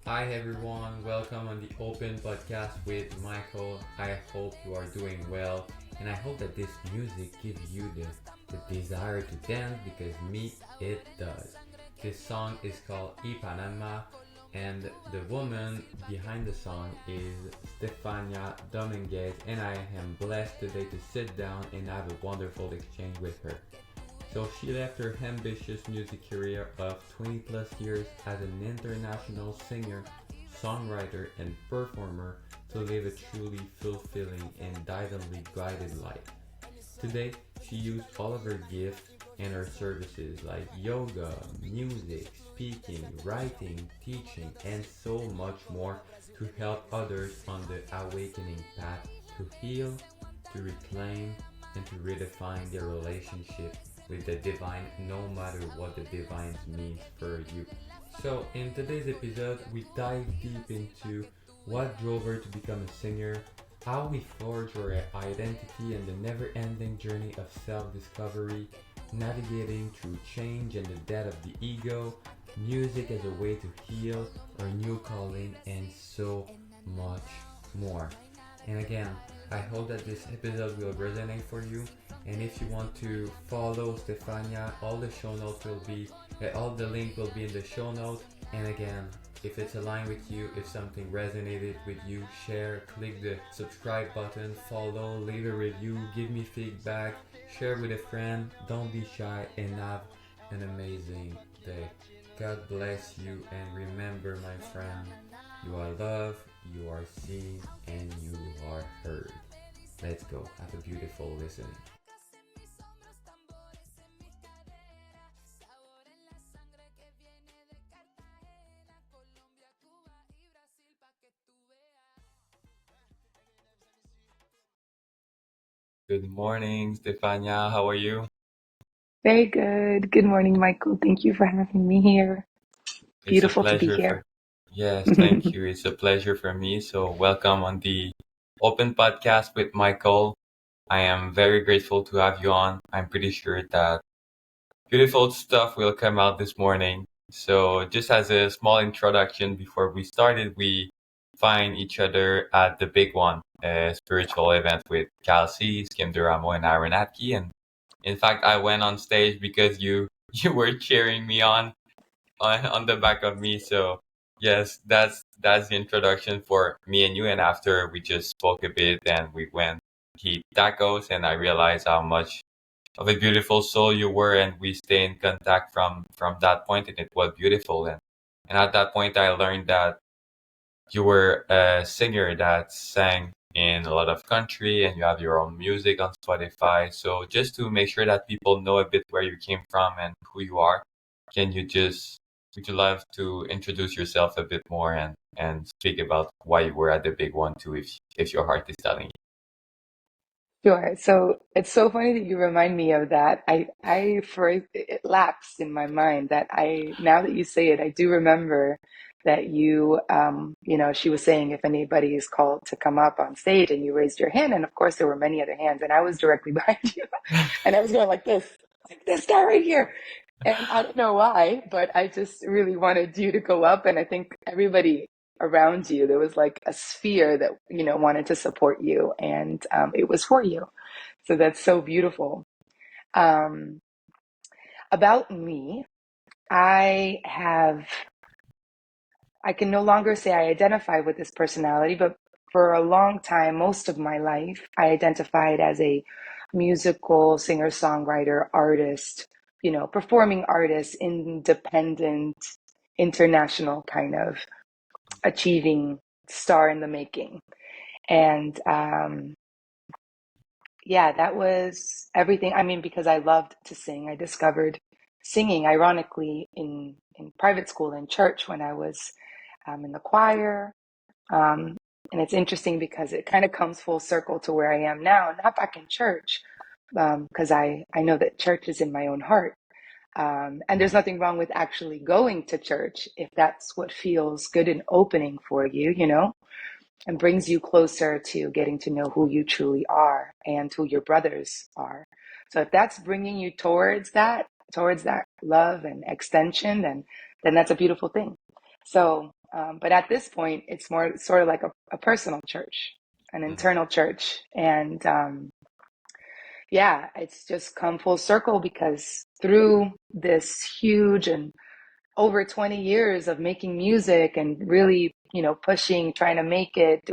Hi everyone, welcome on the Open Podcast with Michael. I hope you are doing well and I hope that this music gives you the desire to dance because me, it does. This song is called Ipanema and the woman behind the song is Stefania Dominguez and I am blessed today to sit down and have a wonderful exchange with her. So she left her ambitious music career of 20 plus years as an international singer, songwriter, and performer to live a truly fulfilling and divinely guided life. Today, she used all of her gifts and her services like yoga, music, speaking, writing, teaching, and so much more to help others on the awakening path to heal, to reclaim, and to redefine their relationship with the divine no matter what the divine means for you. So, in today's episode, we dive deep into what drove her to become a singer, how we forge our identity, and the never ending journey of self discovery, navigating through change and the death of the ego, music as a way to heal, our new calling, and so much more. And again, I hope that this episode will resonate for you. And if you want to follow Stefania, all the show notes will be, all the link will be in the show notes. And again, if it's aligned with you, if something resonated with you, share, click the subscribe button, follow, leave a review, give me feedback, share with a friend. Don't be shy and have an amazing day. God bless you and remember, my friend, you are loved, you are seen, and you are heard. Let's go. Have a beautiful listening. Good morning, Stefania. How are you? Very good. Good morning, Michael. Thank you for having me here. It's a Beautiful to be pleasure here. for Yes, thank you. It's a pleasure for me. So welcome on the Open Podcast with Michael. I am very grateful to have you on. I'm pretty sure that beautiful stuff will come out this morning. So just as a small introduction before we started, we find each other at the big one, a spiritual event with Kelsey, Skim Duramo, and Aaron Atke. And in fact, I went on stage because you you were cheering me on the back of me. So yes, that's the introduction for me and you. And after we just spoke a bit and we went eat tacos, and I realized how much of a beautiful soul you were, and we stay in contact from that point, and it was beautiful. And at that point, I learned that you were a singer that sang in a lot of country and you have your own music on Spotify. So just to make sure that people know a bit where you came from and who you are, can you just would you love to introduce yourself a bit more and speak about why you were at the big one too, if your heart is telling you? Sure. So it's so funny that you remind me of that. It lapsed in my mind that now that you say it, I do remember that she was saying if anybody is called to come up on stage and you raised your hand. And of course, there were many other hands and I was directly behind you and I was going like this guy right here. And I don't know why, but I just really wanted you to go up. And I think everybody around you, there was like a sphere that, wanted to support you. And it was for you. So that's so beautiful. Um, about me, I have, I can no longer say I identify with this personality, but for a long time, most of my life, I identified as a musical singer-songwriter, artist, performing artist, independent, international kind of achieving star in the making. And yeah, that was everything. I mean, because I loved to sing, I discovered singing, ironically, in private school and church when I was in the choir. Um, and it's interesting because it kind of comes full circle to where I am now, not back in church, because I know that church is in my own heart. And there's nothing wrong with actually going to church if that's what feels good and opening for you, and brings you closer to getting to know who you truly are and who your brothers are. So if that's bringing you towards that love and extension, then that's a beautiful thing. So But at this point, it's more sort of like a personal church, an Mhm. internal church. And yeah, it's just come full circle because through this huge and over 20 years of making music and really, pushing, trying to make it,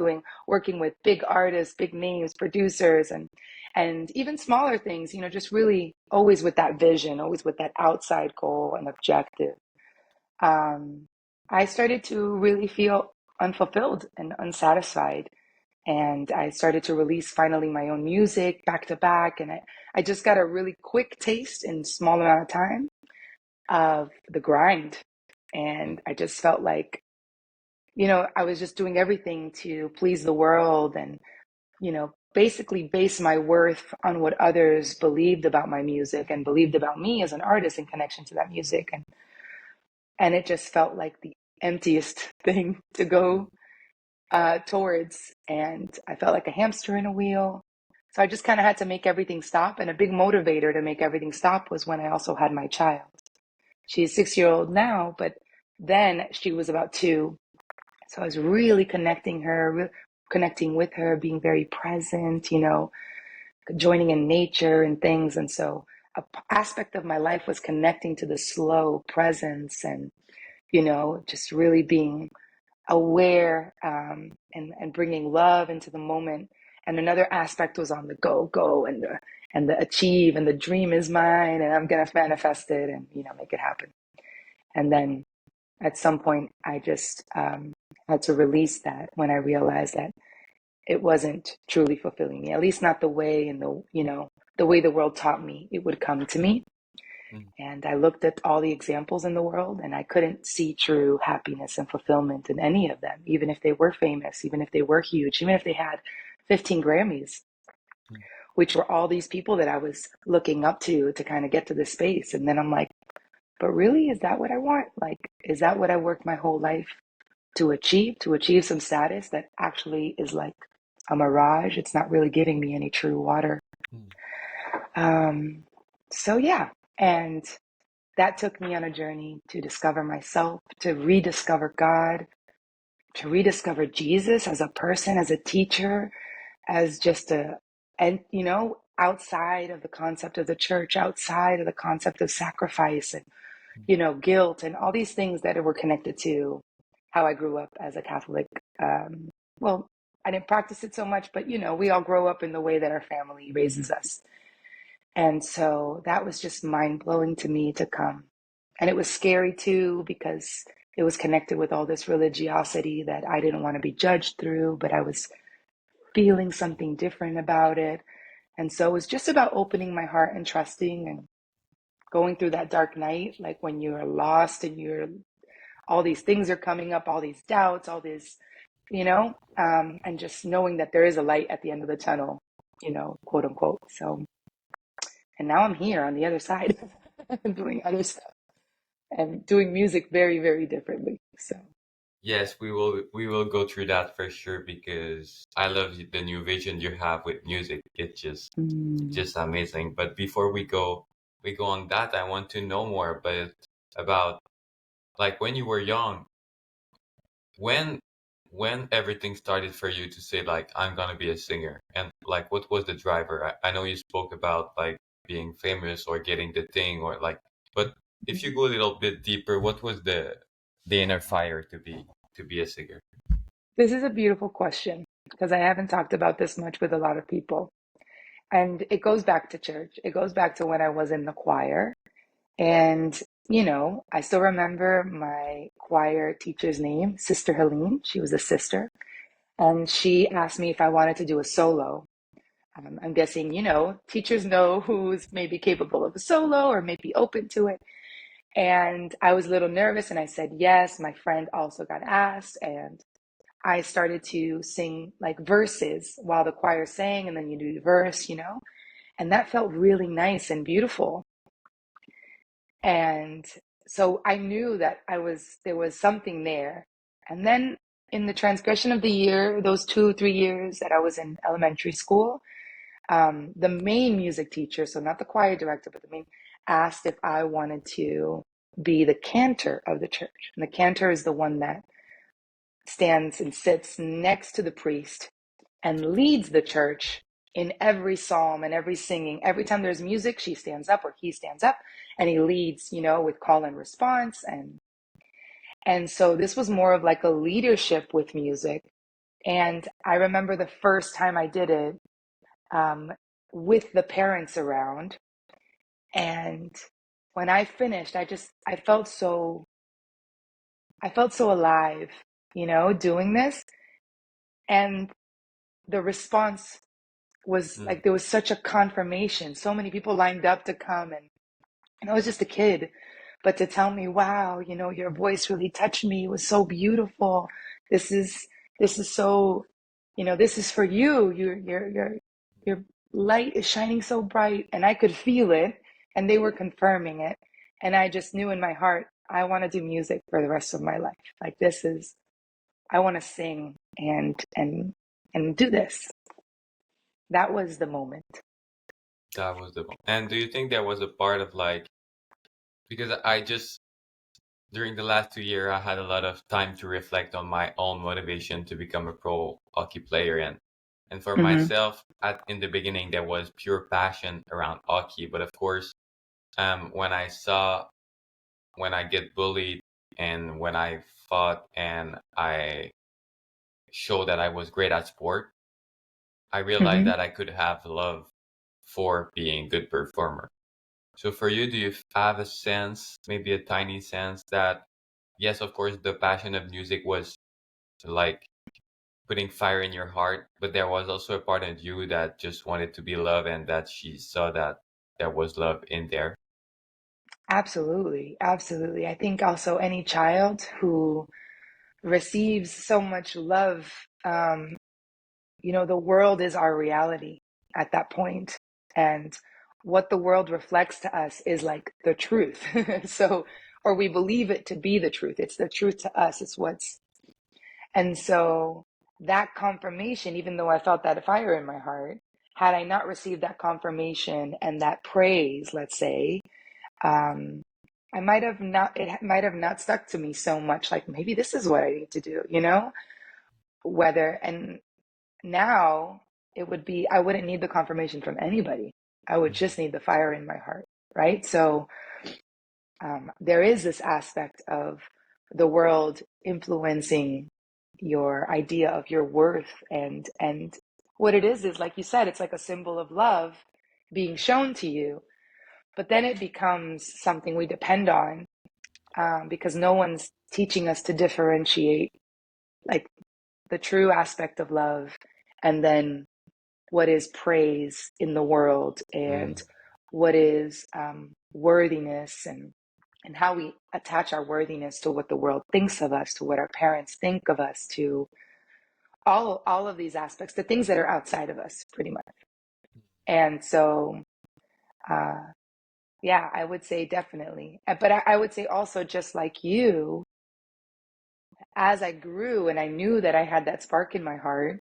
working with big artists, big names, producers, and even smaller things, just really always with that vision, always with that outside goal and objective. Um, I started to really feel unfulfilled and unsatisfied. And I started to release finally my own music back to back. And I just got a really quick taste in a small amount of time of the grind. Mhm. And I just felt like, I was just doing everything to please the world and, basically base my worth on what others believed about my music and believed about me as an artist in connection to that music. And it just felt like the emptiest thing to go towards. And I felt like a hamster in a wheel. So I just kind of had to make everything stop. And a big motivator to make everything stop was when I also had my child. She's 6 year old now, but then she was about 2. So I was really connecting with her, being very present, joining in nature and things. And so a aspect of my life was connecting to the slow presence and, just really being aware, and bringing love into the moment. And another aspect was on the go and the achieve, and the dream is mine and I'm gonna manifest it and make it happen. And then at some point I just had to release that when I realized that it wasn't truly fulfilling me, at least not the way and the way the world taught me it would come to me. Mhm. And I looked at all the examples in the world and I couldn't see true happiness and fulfillment in any of them, even if they were famous, even if they were huge, even if they had 15 Grammys, Mhm. which were all these people that I was looking up to kind of get to this space. And then I'm like, but really, is that what I want? Like, is that what I worked my whole life to achieve some status that actually is like a mirage? It's not really giving me any true water. Mhm. Um, so yeah. And that took me on a journey to discover myself, to rediscover God, to rediscover Jesus as a person, as a teacher, as just and outside of the concept of the church, outside of the concept of sacrifice and, guilt and all these things that were connected to how I grew up as a Catholic. Um, well, I didn't practice it so much, but, we all grow up in the way that our family raises us. And so that was just mind blowing to me to come. And it was scary too, because it was connected with all this religiosity that I didn't want to be judged through, but I was feeling something different about it. And so it was just about opening my heart and trusting and going through that dark night, like when you're lost and all these things are coming up, all these doubts, all this, and just knowing that there is a light at the end of the tunnel, quote unquote. So, and now I'm here on the other side doing other stuff and doing music very, very differently. So, Yes, we will go through that for sure because I love the new vision you have with music. It's mm, just amazing. But before we go on that, I want to know more about like when you were young, when when everything started for you to say like I'm gonna be a singer, and like what was the driver? I know you spoke about like being famous or getting the thing or like, but if you go a little bit deeper, what was the inner fire to be a singer? this is a beautiful question because I haven't talked about this much with a lot of people. And it goes back to church. It goes back to when I was in the choir. And, I still remember my choir teacher's name, Sister Helene. She was a sister. And she asked me if I wanted to do a solo. I'm guessing, teachers know who's maybe capable of a solo or maybe open to it. And I was a little nervous and I said yes. My friend also got asked. And I started to sing like verses while the choir sang, and then you do the verse, and that felt really nice and beautiful. And so I knew that there was something there. And then in the transgression of the year, those 2, 3 years that I was in elementary school, the main music teacher, so not the choir director, but the main, asked if I wanted to be the cantor of the church. And the cantor is the one that stands and sits next to the priest and leads the church in every psalm and every singing. Every time there's music, she stands up or he stands up and he leads, with call and response. And so this was more of like a leadership with music. And I remember the first time I did it, um, with the parents around. And when I finished, I felt so alive, doing this. And the response was Mm. like there was such a confirmation. So many people lined up to come, and I was just a kid, but to tell me, wow, your voice really touched me. It was so beautiful. This is this is so, this is for you. Your light is shining so bright, and I could feel it, and they were confirming it, and I just knew in my heart I want to do music for the rest of my life. Like I want to sing and do this. That was the moment. That was the one. And do you think that was a part of like, because I just, during the last 2 years, I had a lot of time to reflect on my own motivation to become a pro hockey player. And for Hmm. myself, in the beginning, there was pure passion around hockey. But of course, when when I get bullied and when I fought and I showed that I was great at sport, I realized Hmm. that I could have love for being a good performer. So for you, do you have a sense, maybe a tiny sense that, yes, of course, the passion of music was like putting fire in your heart, but there was also a part of you that just wanted to be loved and that she saw that there was love in there? Absolutely. Absolutely. I think also any child who receives so much love, the world is our reality at that point. And what the world reflects to us is like the truth. So, or we believe it to be the truth. It's the truth to us. And so that confirmation, even though I felt that fire in my heart, had I not received that confirmation and that praise, let's say, um, it might have not stuck to me so much. Like maybe this is what I need to do, and now it would be, I wouldn't need the confirmation from anybody. I would just need the fire in my heart, right? So there is this aspect of the world influencing your idea of your worth, and what it is like you said, it's like a symbol of love being shown to you, but then it becomes something we depend on, because no one's teaching us to differentiate like the true aspect of love and then what is praise in the world, and Mm, what is worthiness, and how we attach our worthiness to what the world thinks of us, to what our parents think of us, to all of these aspects, the things that are outside of us, pretty much. And so, uh, yeah, I would say definitely. But I would say also, just like you, as I grew and I knew that I had that spark in my heart,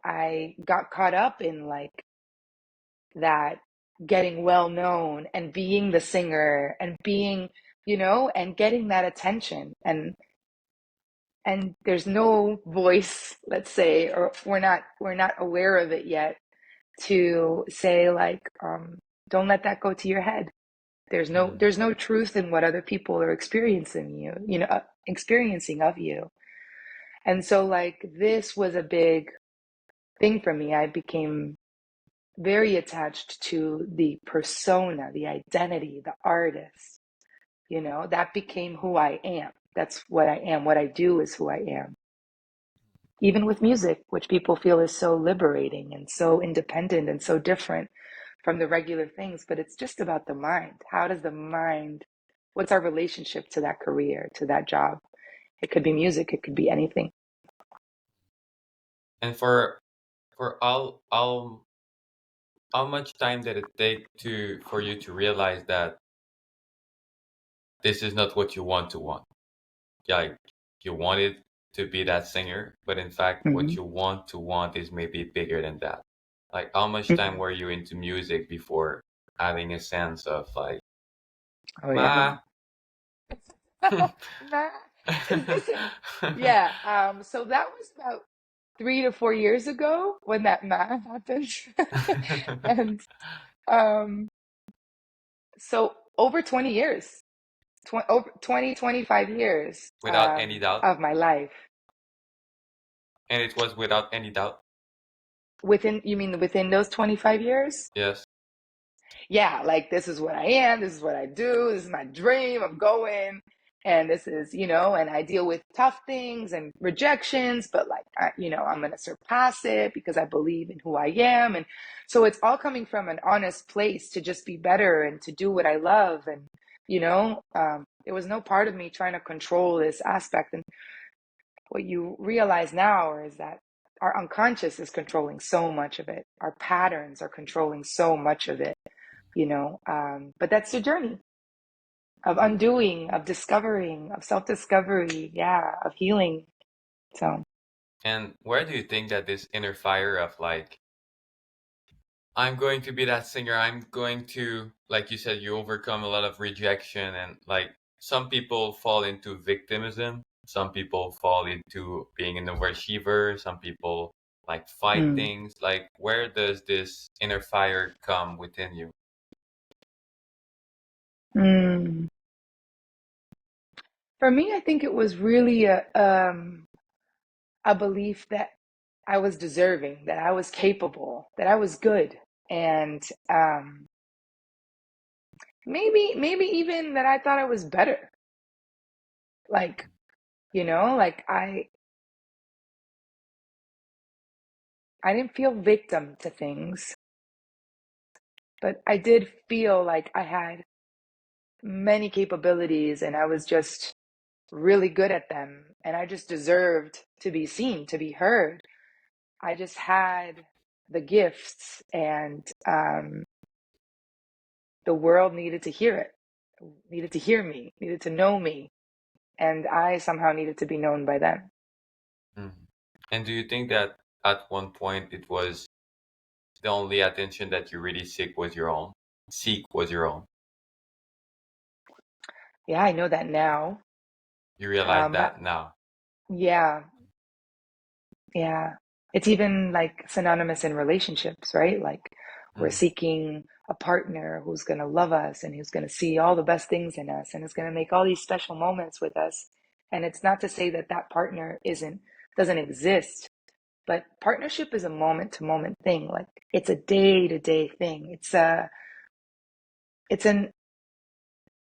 I got caught up in like that, getting well known and being the singer and being, and getting that attention. And there's no voice, let's say, or we're not aware of it yet, to say like, don't let that go to your head. mm, There's no truth in what other people are experiencing of you. And so like this was a big thing for me. I became very attached to the persona, the identity, the artist. That became who I am. That's what I am. What I do is who I am. Even with music, which people feel is so liberating and so independent and so different from the regular things, but it's just about the mind. How does the mind, what's our relationship to that career, to that job? It could be music, it could be anything. and for how much time did it take to for you to realize that this is not what you want? Yeah, like you wanted to be that singer, but in fact, what Hmm. you want is maybe bigger than that. Like, how much time were you into music before having a sense of like, Oh, yeah. ma? Nah. Is this it? Yeah. So that was about 3 to 4 years ago when that math happened. And um, so over 20 years, over 20, 25 years Without any doubt. of my life. And it was without any doubt. Within, you mean within those 25 years? Yes. Yeah, like this is what I am, this is what I do, this is my dream, I'm going, and this is, and I deal with tough things and rejections, but like, I'm going to surpass it because I believe in who I am. And so it's all coming from an honest place to just be better and to do what I love. And, there was no part of me trying to control this aspect. And what you realize now is that our unconscious is controlling so much of it. Our patterns are controlling so much of it, but that's the journey of undoing, of discovering, of self-discovery, yeah, of healing. So, And where do you think that this inner fire of like, I'm going to be that singer, I'm going to, like you said, you overcome a lot of rejection, and like some people fall into victimism, some people fall into being an overachiever, some people like fight mm, things. Like, where does this inner fire come within you? mm. For me, I think it was really a belief that I was deserving, that I was capable, that I was good, and maybe even that I thought I was better. Like, like I didn't feel victim to things, but I did feel like I had many capabilities and I was just really good at them and I just deserved to be seen, to be heard. I just had the gifts and the world needed to hear it, needed to hear me, needed to know me, and I somehow needed to be known by them. Mhm. And do you think that at one point it was the only attention that you really seek was your own? Yeah, I know that now. You realize Um, that now. yeah, Yeah. It's even like synonymous in relationships, right? Like we're Mm, seeking a partner who's going to love us and who's going to see all the best things in us and is going to make all these special moments with us. And it's not to say that that partner doesn't exist, but partnership is a moment to moment thing. Like it's a day to day thing. It's an,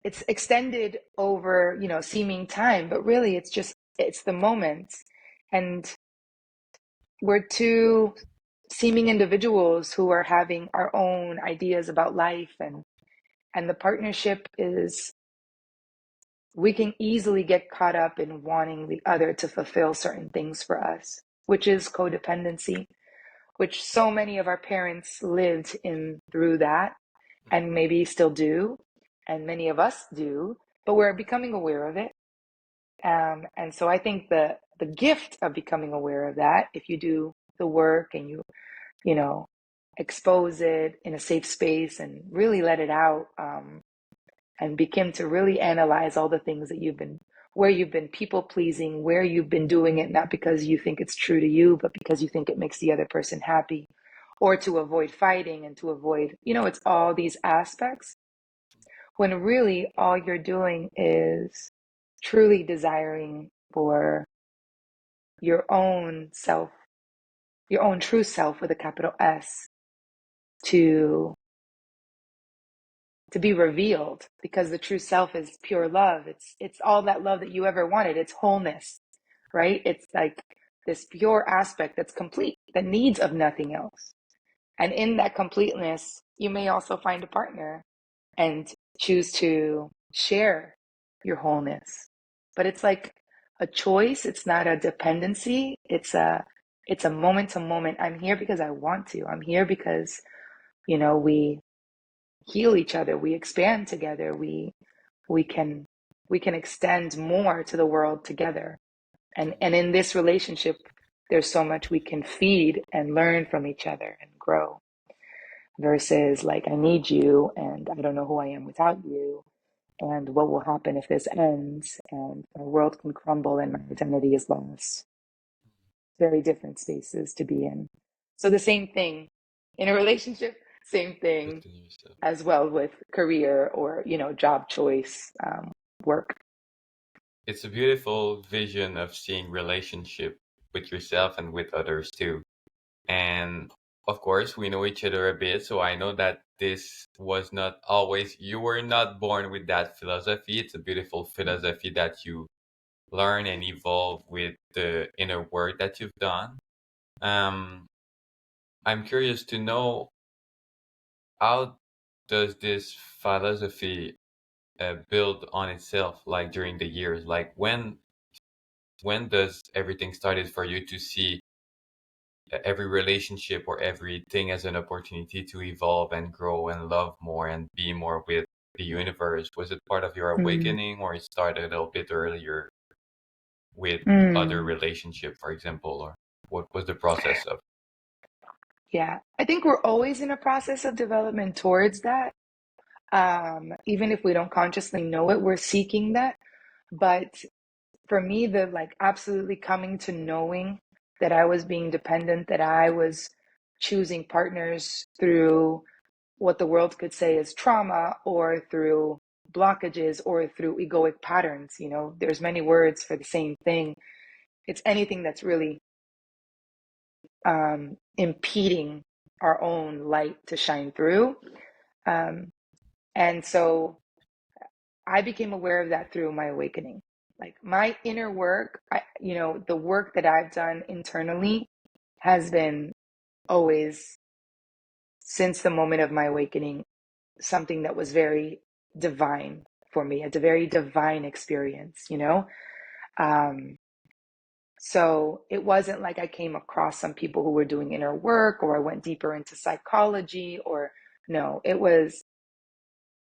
it's extended over, seeming time, but really it's the moment. And we're two seeming individuals who are having our own ideas about life, and the partnership is we can easily get caught up in wanting the other to fulfill certain things for us, which is codependency, which so many of our parents lived in through that and maybe still do, and many of us do, but we're becoming aware of it. And so I think the gift of becoming aware of that, if you do the work and you know, expose it in a safe space and really let it out, and begin to really analyze all the things that where you've been people pleasing, where you've been doing it not because you think it's true to you, but because you think it makes the other person happy, or to avoid fighting and to avoid, it's all these aspects when really all you're doing is truly desiring for your own self, your own true self with a capital S, to be revealed, because the true self is pure love. It's all that love that you ever wanted. It's wholeness, right? It's like this pure aspect that's complete, that needs of nothing else. And in that completeness, you may also find a partner and choose to share your wholeness. But it's like a choice. It's not a dependency. It's a moment to moment. I'm here because I want to. I'm here because, we heal each other, we expand together, we can we can extend more to the world together. And in this relationship, there's so much we can feed and learn from each other and grow, versus like I need you and I don't know who I am without you. and what will happen if this ends and my world can crumble and my identity is lost. Very different spaces to be in. So the same thing in a relationship, same thing Within yourself. as well with career or, job choice, work. It's a beautiful vision of seeing relationship with yourself and with others too. And of course, we know each other a bit, so I know that this was not always, you were not born with that philosophy. It's a beautiful philosophy that you learn and evolve with the inner work that you've done. Um, I'm curious to know, how does this philosophy build on itself, like during the years? Like when does everything started for you to see every relationship or everything as an opportunity to evolve and grow and love more and be more with the universe? Was it part of your Mm. awakening, or it started a little bit earlier with other Mm. relationship, for example, or what was the process of? Yeah, I think we're always in a process of development towards that. Even if we don't consciously know it, we're seeking that. But for me, the like absolutely coming to knowing that I was being dependent, that I was choosing partners through what the world could say is trauma or through blockages or through egoic patterns. There's many words for the same thing. It's anything that's really impeding our own light to shine through. Um, and so I became aware of that through my awakening. Like my inner work, the work that I've done internally has been always, since the moment of my awakening, something that was very divine for me, a very divine experience. Um, so it wasn't like I came across some people who were doing inner work or I went deeper into psychology or no, it was,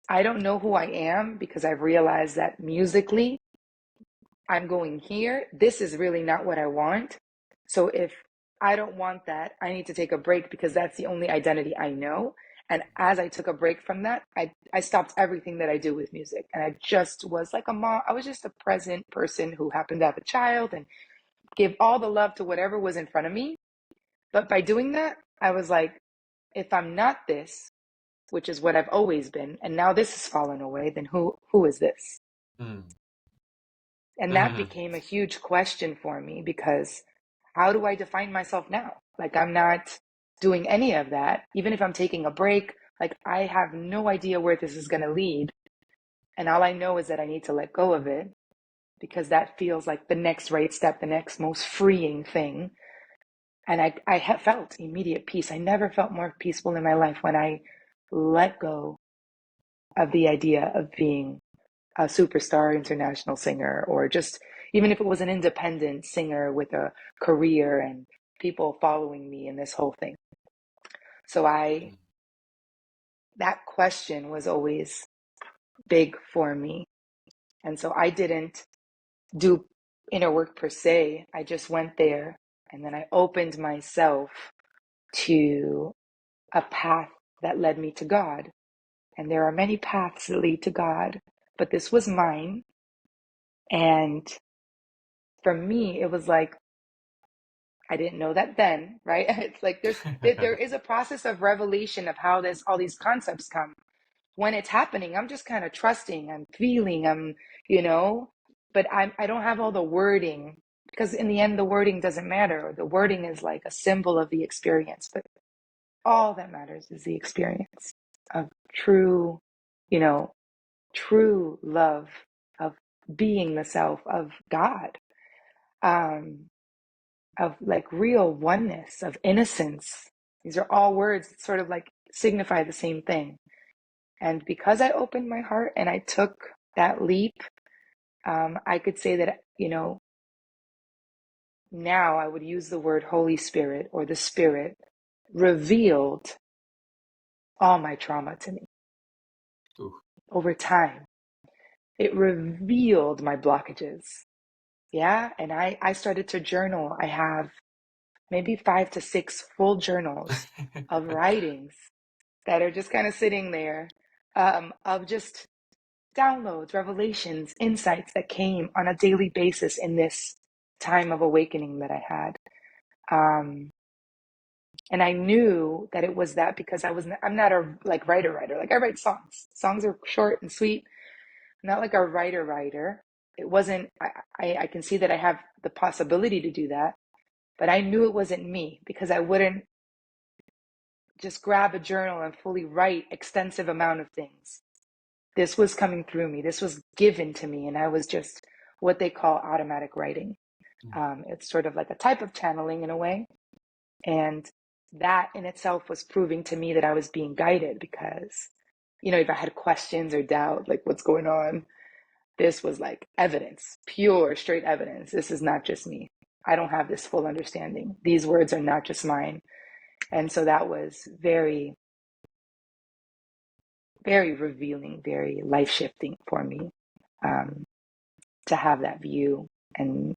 I don't know who I am because I've realized that musically I'm going here. This is really not what I want. So if I don't want that, I need to take a break because that's the only identity I know. And as I took a break from that, I stopped everything that I do with music. And I just was like a mom. I was just a present person who happened to have a child and gave all the love to whatever was in front of me. But by doing that, I was like, if I'm not this, which is what I've always been, and now this has fallen away, then who is this? Mm. And that Mhm. became a huge question for me because how do I define myself now? Like, I'm not doing any of that. Even if I'm taking a break, like, I have no idea where this is going to lead. And all I know is that I need to let go of it because that feels like the next right step, the next most freeing thing. And I have felt immediate peace. I never felt more peaceful in my life when I let go of the idea of being a superstar international singer, or just even if it was an independent singer with a career and people following me in this whole thing. So that question was always big for me. And so I didn't do inner work per se. I just went there and then I opened myself to a path that led me to God. And there are many paths that lead to God, but this was mine. And for me, it was like, I didn't know that then, right? It's like there is a process of revelation of how this all these concepts come. When it's happening, I'm just kind of trusting, I'm feeling, but I don't have all the wording because in the end the wording doesn't matter. The wording is like a symbol of the experience, but all that matters is the experience of true, you know, true love, of being the self of God. Um, of like real oneness, of innocence. These are all words that sort of like signify the same thing. And because I opened my heart and I took that leap, I could say that, now I would use the word Holy Spirit or the Spirit revealed all my trauma to me Ooh. over time. It revealed my blockages. Yeah. And I started to journal. I have maybe 5 to 6 full journals of writings that are just kind of sitting there, of just downloads, revelations, insights that came on a daily basis in this time of awakening that I had. And I knew that it was that because I'm not a like writer. Like I write songs. Songs are short and sweet. I'm not like a writer. It wasn't, I can see that I have the possibility to do that, but I knew it wasn't me because I wouldn't just grab a journal and fully write extensive amount of things. This was coming through me. This was given to me, and I was just what they call automatic writing. It's sort of like a type of channeling in a way. And that in itself was proving to me that I was being guided because, if I had questions or doubt, like what's going on, this was like evidence, pure, straight evidence. This is not just me. I don't have this full understanding. These words are not just mine. And so that was very, very revealing, very life shifting for me, to have that view and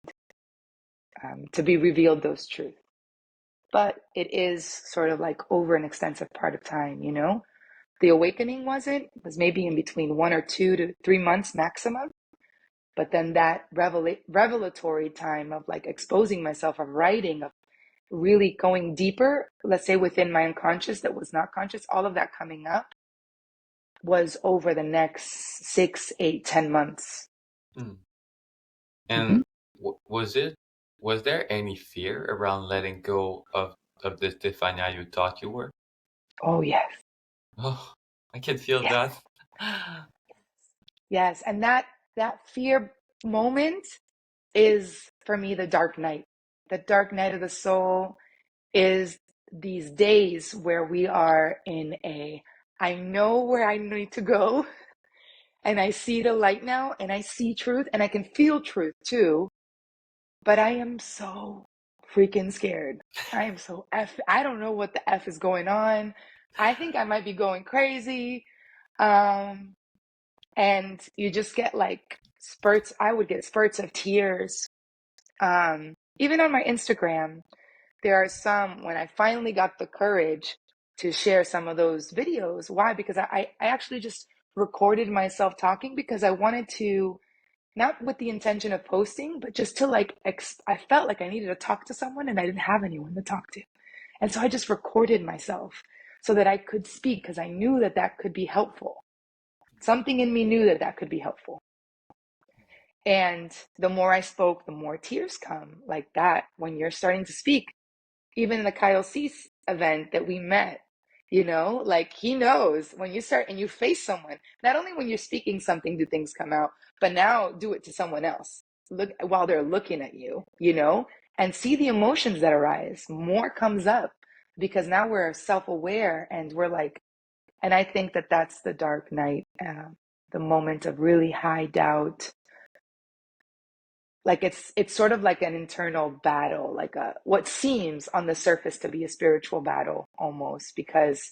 to be revealed those truths. But it is sort of like over an extensive part of time, The awakening was maybe in between 1 or 2 to 3 months maximum. But then that revelatory time of like exposing myself, of writing, of really going deeper, let's say within my unconscious that was not conscious, all of that coming up was over the next 6, 8, 10 months. Mm. Mm-hmm. And was there any fear around letting go of the Stefania you thought you were? Oh, yes. Oh, I can feel Yes. that. Yes. And that fear moment is for me the dark night. The dark night of the soul is these days where we are I know where I need to go and I see the light now and I see truth and I can feel truth too, but I am so freaking scared. I don't know what the F is going on. I think I might be going crazy. Um, and you just get like spurts. I would get spurts of tears. Even on my Instagram, there are some when I finally got the courage to share some of those videos. Why? Because I actually just recorded myself talking because I wanted to, not with the intention of posting, but just to like, I felt like I needed to talk to someone and I didn't have anyone to talk to. And so I just recorded myself so that I could speak because I knew that that could be helpful. Something in me knew that that could be helpful. And the more I spoke, the more tears come like that when you're starting to speak. Even in the Kyle Cease event that we met, like he knows when you start and you face someone, not only when you're speaking something do things come out, but now do it to someone else. Look while they're looking at you, and see the emotions that arise. More comes up because now we're self-aware and we're like, and I think that that's the dark night, the moment of really high doubt. Like it's sort of like an internal battle, like what seems on the surface to be a spiritual battle almost, because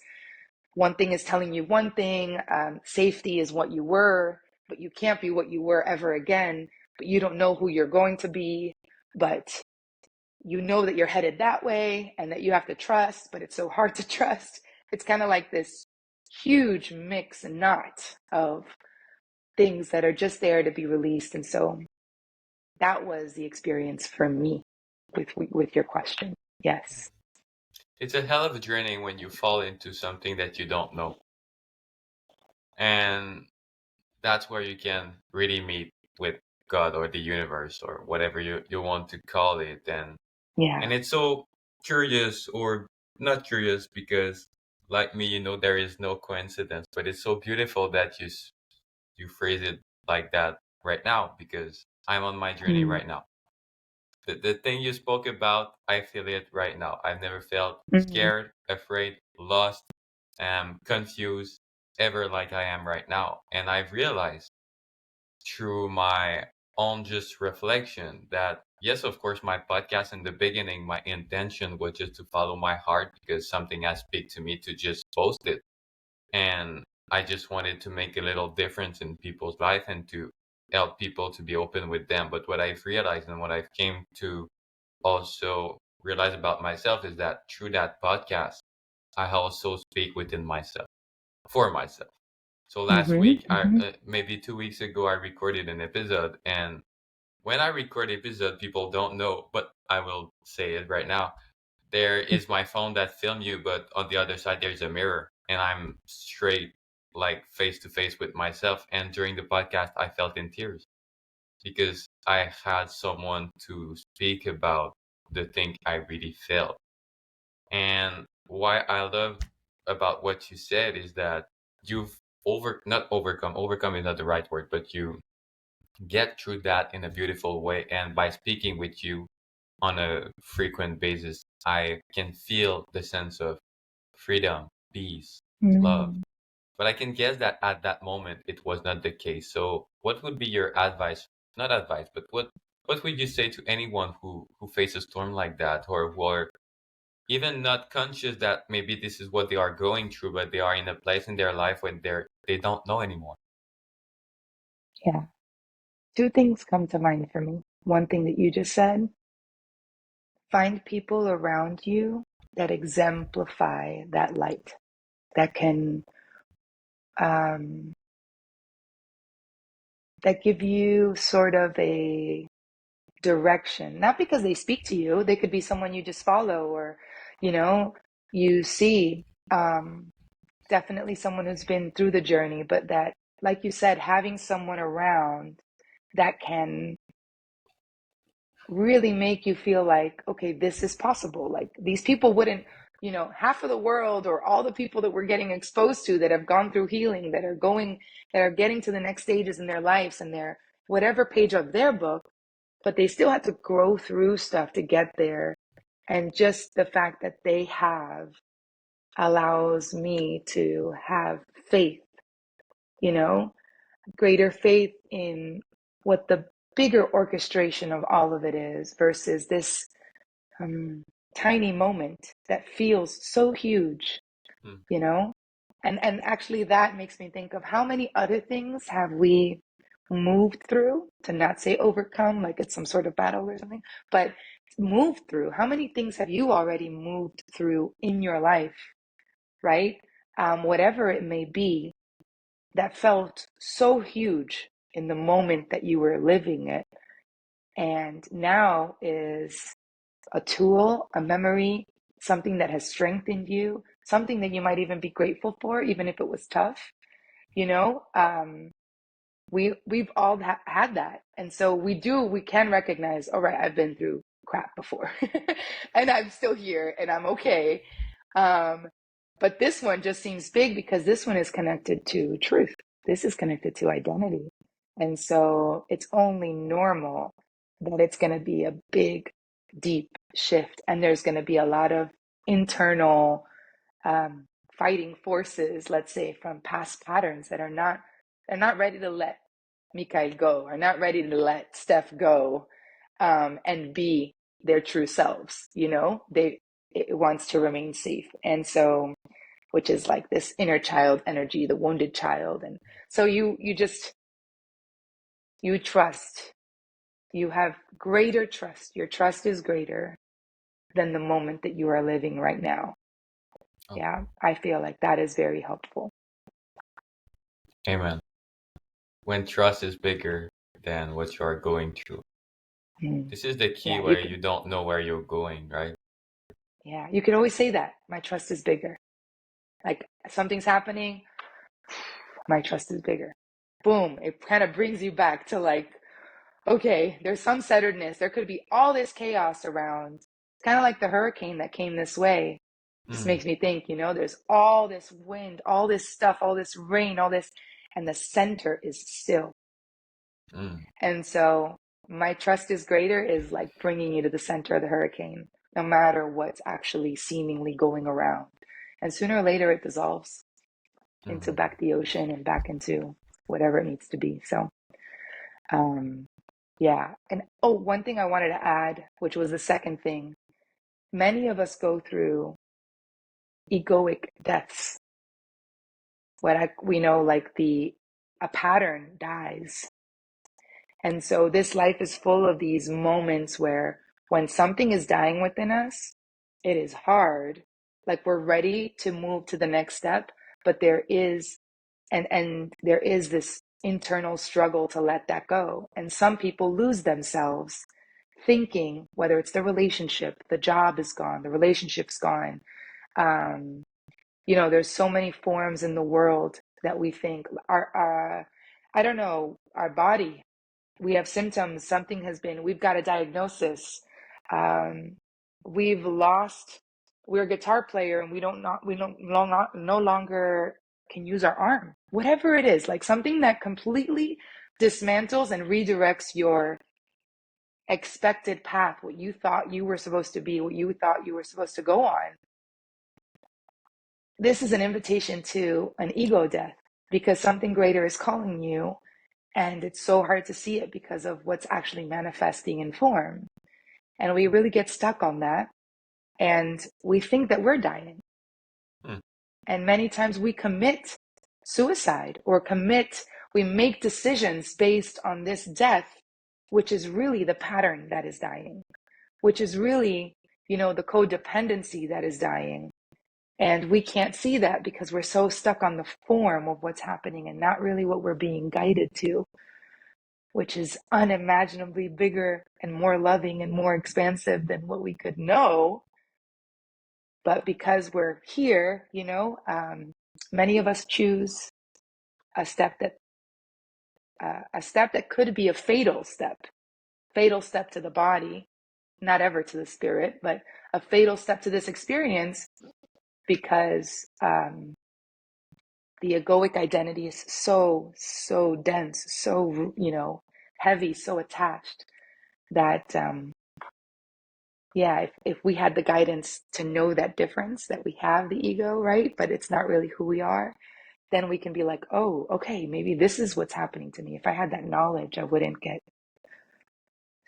one thing is telling you one thing, safety is what you were, but you can't be what you were ever again, but you don't know who you're going to be, but you know that you're headed that way and that you have to trust, but it's so hard to trust. It's kind of like this huge mix and knot of things that are just there to be released. And so that was the experience for me with your question. Yes. It's a hell of a journey when you fall into something that you don't know. And that's where you can really meet with God or the universe or whatever you want to call it. And Yeah. it's so curious, or not curious, because like me, there is no coincidence, but it's so beautiful that you phrase it like that right now, because I'm on my journey Mm. right now. The thing you spoke about, I feel it right now. I've never felt Mm. scared, afraid, lost, confused ever like I am right now. And I've realized through my own just reflection that yes, of course, my podcast in the beginning, my intention was just to follow my heart because something has speak to me to just post it. And I just wanted to make a little difference in people's life and to help people to be open with them. But what I've realized and what I've came to also realize about myself is that through that podcast, I also speak within myself, for myself. So last Mm-hmm. week, Mm-hmm. maybe 2 weeks ago, I recorded an episode, and when I record episode, people don't know, but I will say it right now. There is my phone that film you, but on the other side there's a mirror, and I'm straight, like, face to face with myself. And during the podcast, I felt in tears because I had someone to speak about the thing I really felt. And why I love about what you said is that you've not overcome is not the right word, but you get through that in a beautiful way. And by speaking with you on a frequent basis, I can feel the sense of freedom, peace, love. Mm. But I can guess that at that moment it was not the case. So what would be your advice? Not advice, but what would you say to anyone who faces a storm like that, or who are even not conscious that maybe this is what they are going through, but they are in a place in their life when they don't know anymore? Yeah. Two things come to mind for me. One thing that you just said, find people around you that exemplify that light, that can, um, that give you sort of a direction, not because they speak to you, they could be someone you just follow or, you know, you see, definitely someone who's been through the journey, but that, like you said, having someone around that can really make you feel like, okay, this is possible. Like these people wouldn't, half of the world or all the people that we're getting exposed to that have gone through healing, that are getting to the next stages in their lives and their whatever page of their book, but they still had to grow through stuff to get there. And just the fact that they have allows me to have faith, you know, greater faith in what the bigger orchestration of all of it is versus this um, tiny moment that feels so huge, Hmm. you know? And actually that makes me think of how many other things have we moved through, to not say overcome like it's some sort of battle or something, but moved through. How many things have you already moved through in your life, right? Whatever it may be, that felt so huge in the moment that you were living it, and now is a tool, a memory, something that has strengthened you, something that you might even be grateful for, even if it was tough. You know, we've all had that, and so we can recognize. All right, I've been through crap before, and I'm still here, and I'm okay. Um, but this one just seems big because this one is connected to truth. This is connected to identity, and so it's only normal that it's going to be a big, deep shift, and there's going to be a lot of internal um, fighting forces, let's say, from past patterns that they're not ready to let Mikhail go, are not ready to let Steph go, and be their true selves. It wants to remain safe, and so, which is like this inner child energy, the wounded child, and so you trust, you have greater trust. Your trust is greater than the moment that you are living right now. Oh, Yeah, I feel like that is very helpful. amen. When trust is bigger than what you are going through. Mm. This is the key Yeah, you where can. you don't know where you're going, right? Yeah, you can always say that. My trust is bigger. Like something's happening, my trust is bigger. Boom. It kind of brings you back to like, okay, there's some centeredness. There could be all this chaos around. It's kind of like the hurricane that came this way. Just Mm, makes me think, there's all this wind, all this stuff, all this rain, all this, and the center is still. mm, And so my trust is greater is like bringing you to the center of the hurricane, no matter what's actually seemingly going around. And sooner or later, it dissolves into mm. back the ocean and back into whatever it needs to be. So, um, yeah. And oh, one thing I wanted to add, which was the second thing, many of us go through egoic deaths. We know, like a pattern dies. And so this life is full of these moments where when something is dying within us, it is hard. Like we're ready to move to the next step, but there is And there is this internal struggle to let that go. And some people lose themselves thinking, whether it's the relationship, the job is gone, the relationship's gone. Um, there's so many forms in the world that we think I don't know, our body, we have symptoms, we've got a diagnosis. Um, we've lost, we're a guitar player and we don't no longer can use our arm. Whatever it is, like something that completely dismantles and redirects your expected path, what you thought you were supposed to be, what you thought you were supposed to go on. This is an invitation to an ego death because something greater is calling you, and it's so hard to see it because of what's actually manifesting in form. And we really get stuck on that, and we think that we're dying. Hmm. And many times we commit suicide we make decisions based on this death, which is really the pattern that is dying, which is really, the codependency that is dying. And we can't see that because we're so stuck on the form of what's happening and not really what we're being guided to, which is unimaginably bigger and more loving and more expansive than what we could know. But because we're here, many of us choose a step that could be a fatal step to the body, not ever to the spirit, but a fatal step to this experience, because the egoic identity is so dense, so heavy, so attached that if we had the guidance to know that difference, that we have the ego, right, but it's not really who we are, then we can be like, oh, okay, maybe this is what's happening to me. If I had that knowledge, I wouldn't get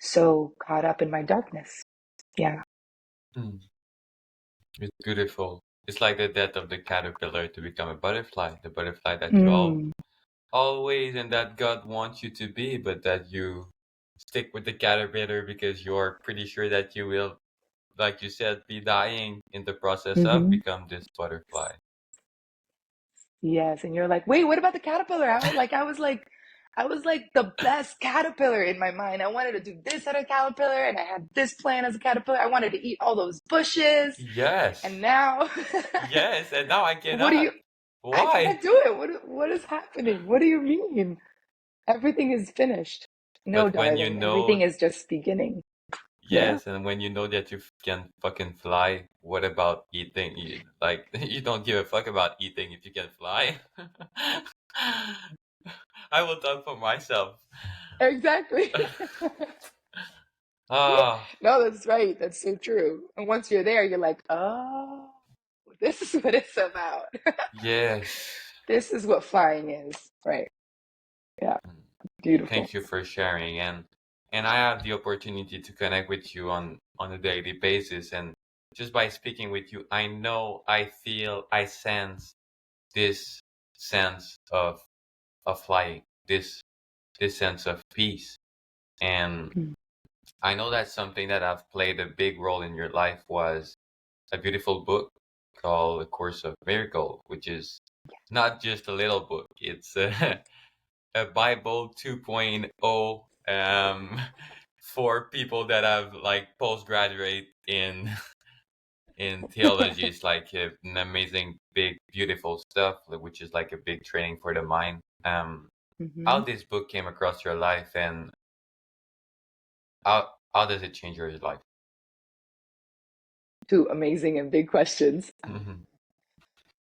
so caught up in my darkness. Yeah. Hmm. It's beautiful. It's like the death of the caterpillar to become a butterfly, the butterfly that you Mm. always and that God wants you to be, but that you stick with the caterpillar because you're pretty sure that you will, like you said, be dying in the process of Mm-hmm. become this butterfly. Yes, and you're like, wait, what about the caterpillar? I was like the best caterpillar in my mind. I wanted to do this at a caterpillar, and I had this plan as a caterpillar. I wanted to eat all those bushes, and Yes. now, Yes, and now I what do you? cannot. I Why? can't do it. What is happening? What do you mean? Everything is finished. No, But when you darling, everything know, is just beginning. Yeah, yes, and when you know that you can fucking fly, what about eating? Like, you don't give a fuck about eating if you can fly. I will talk for myself. exactly. Ah, No, that's right. That's so true. And once you're there, you're like, oh, this is what it's about. yes. This is what flying is. Right. Yeah. Mm. Beautiful. Thank you for sharing, and I have the opportunity to connect with you on a daily basis, and just by speaking with you, I know, I feel, I sense this sense of flying, this sense of peace. And Mm. I know that something that have played a big role in your life was a beautiful book called A Course of Miracle, which is not just a little book. It's a Bible 2.0 for people that have like postgraduate in theology. It's like an amazing, big, beautiful stuff, which is like a big training for the mind. How Hmm. this book came across your life, and how does it change your life? Two amazing and big questions. Hmm.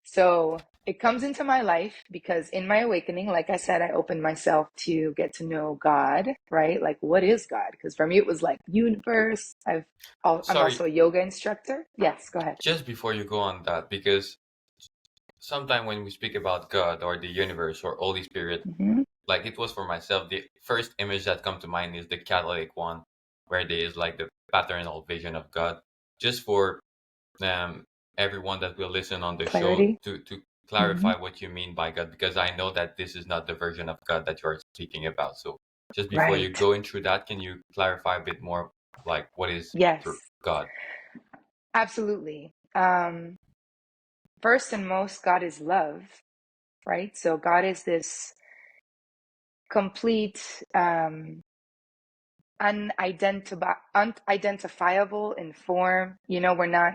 So it comes into my life because in my awakening, like I said, I opened myself to get to know God, right? Like, what is God? Because for me, it was like universe. I'm Sorry, also a yoga instructor. Yes, go ahead. just before you go on that, because sometimes when we speak about God or the universe or Holy Spirit, Hmm. like it was for myself, the first image that come to mind is the Catholic one, where there is like the paternal vision of God. Just for um everyone that will listen on the show Clarity. to Hmm. clarify what you mean by God, because I know that this is not the version of God that you are speaking about. So just before you Right. go into that, can you clarify a bit more, like what is through Yes, God? absolutely. First and most, God is love. right? So God is this complete, unidentifiable in form. We're not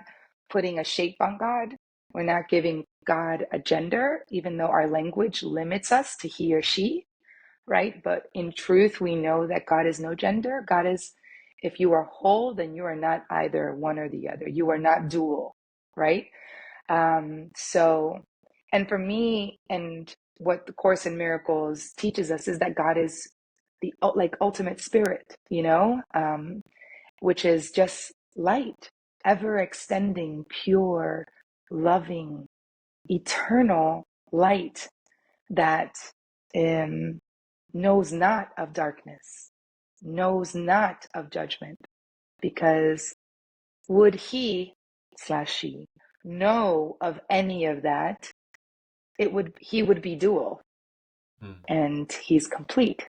putting a shape on God. We're not giving God a gender, even though our language limits us to he or she, right? But in truth, we know that God is no gender. God is, if you are whole, then you are not either one or the other. You are not dual, right? So, and for me, and what the Course in Miracles teaches us is that God is the ultimate spirit, which is just light, ever extending, pure, loving, eternal light that knows not of darkness, knows not of judgment, because would he/she know of any of that, he would be dual, Mm. and he's complete.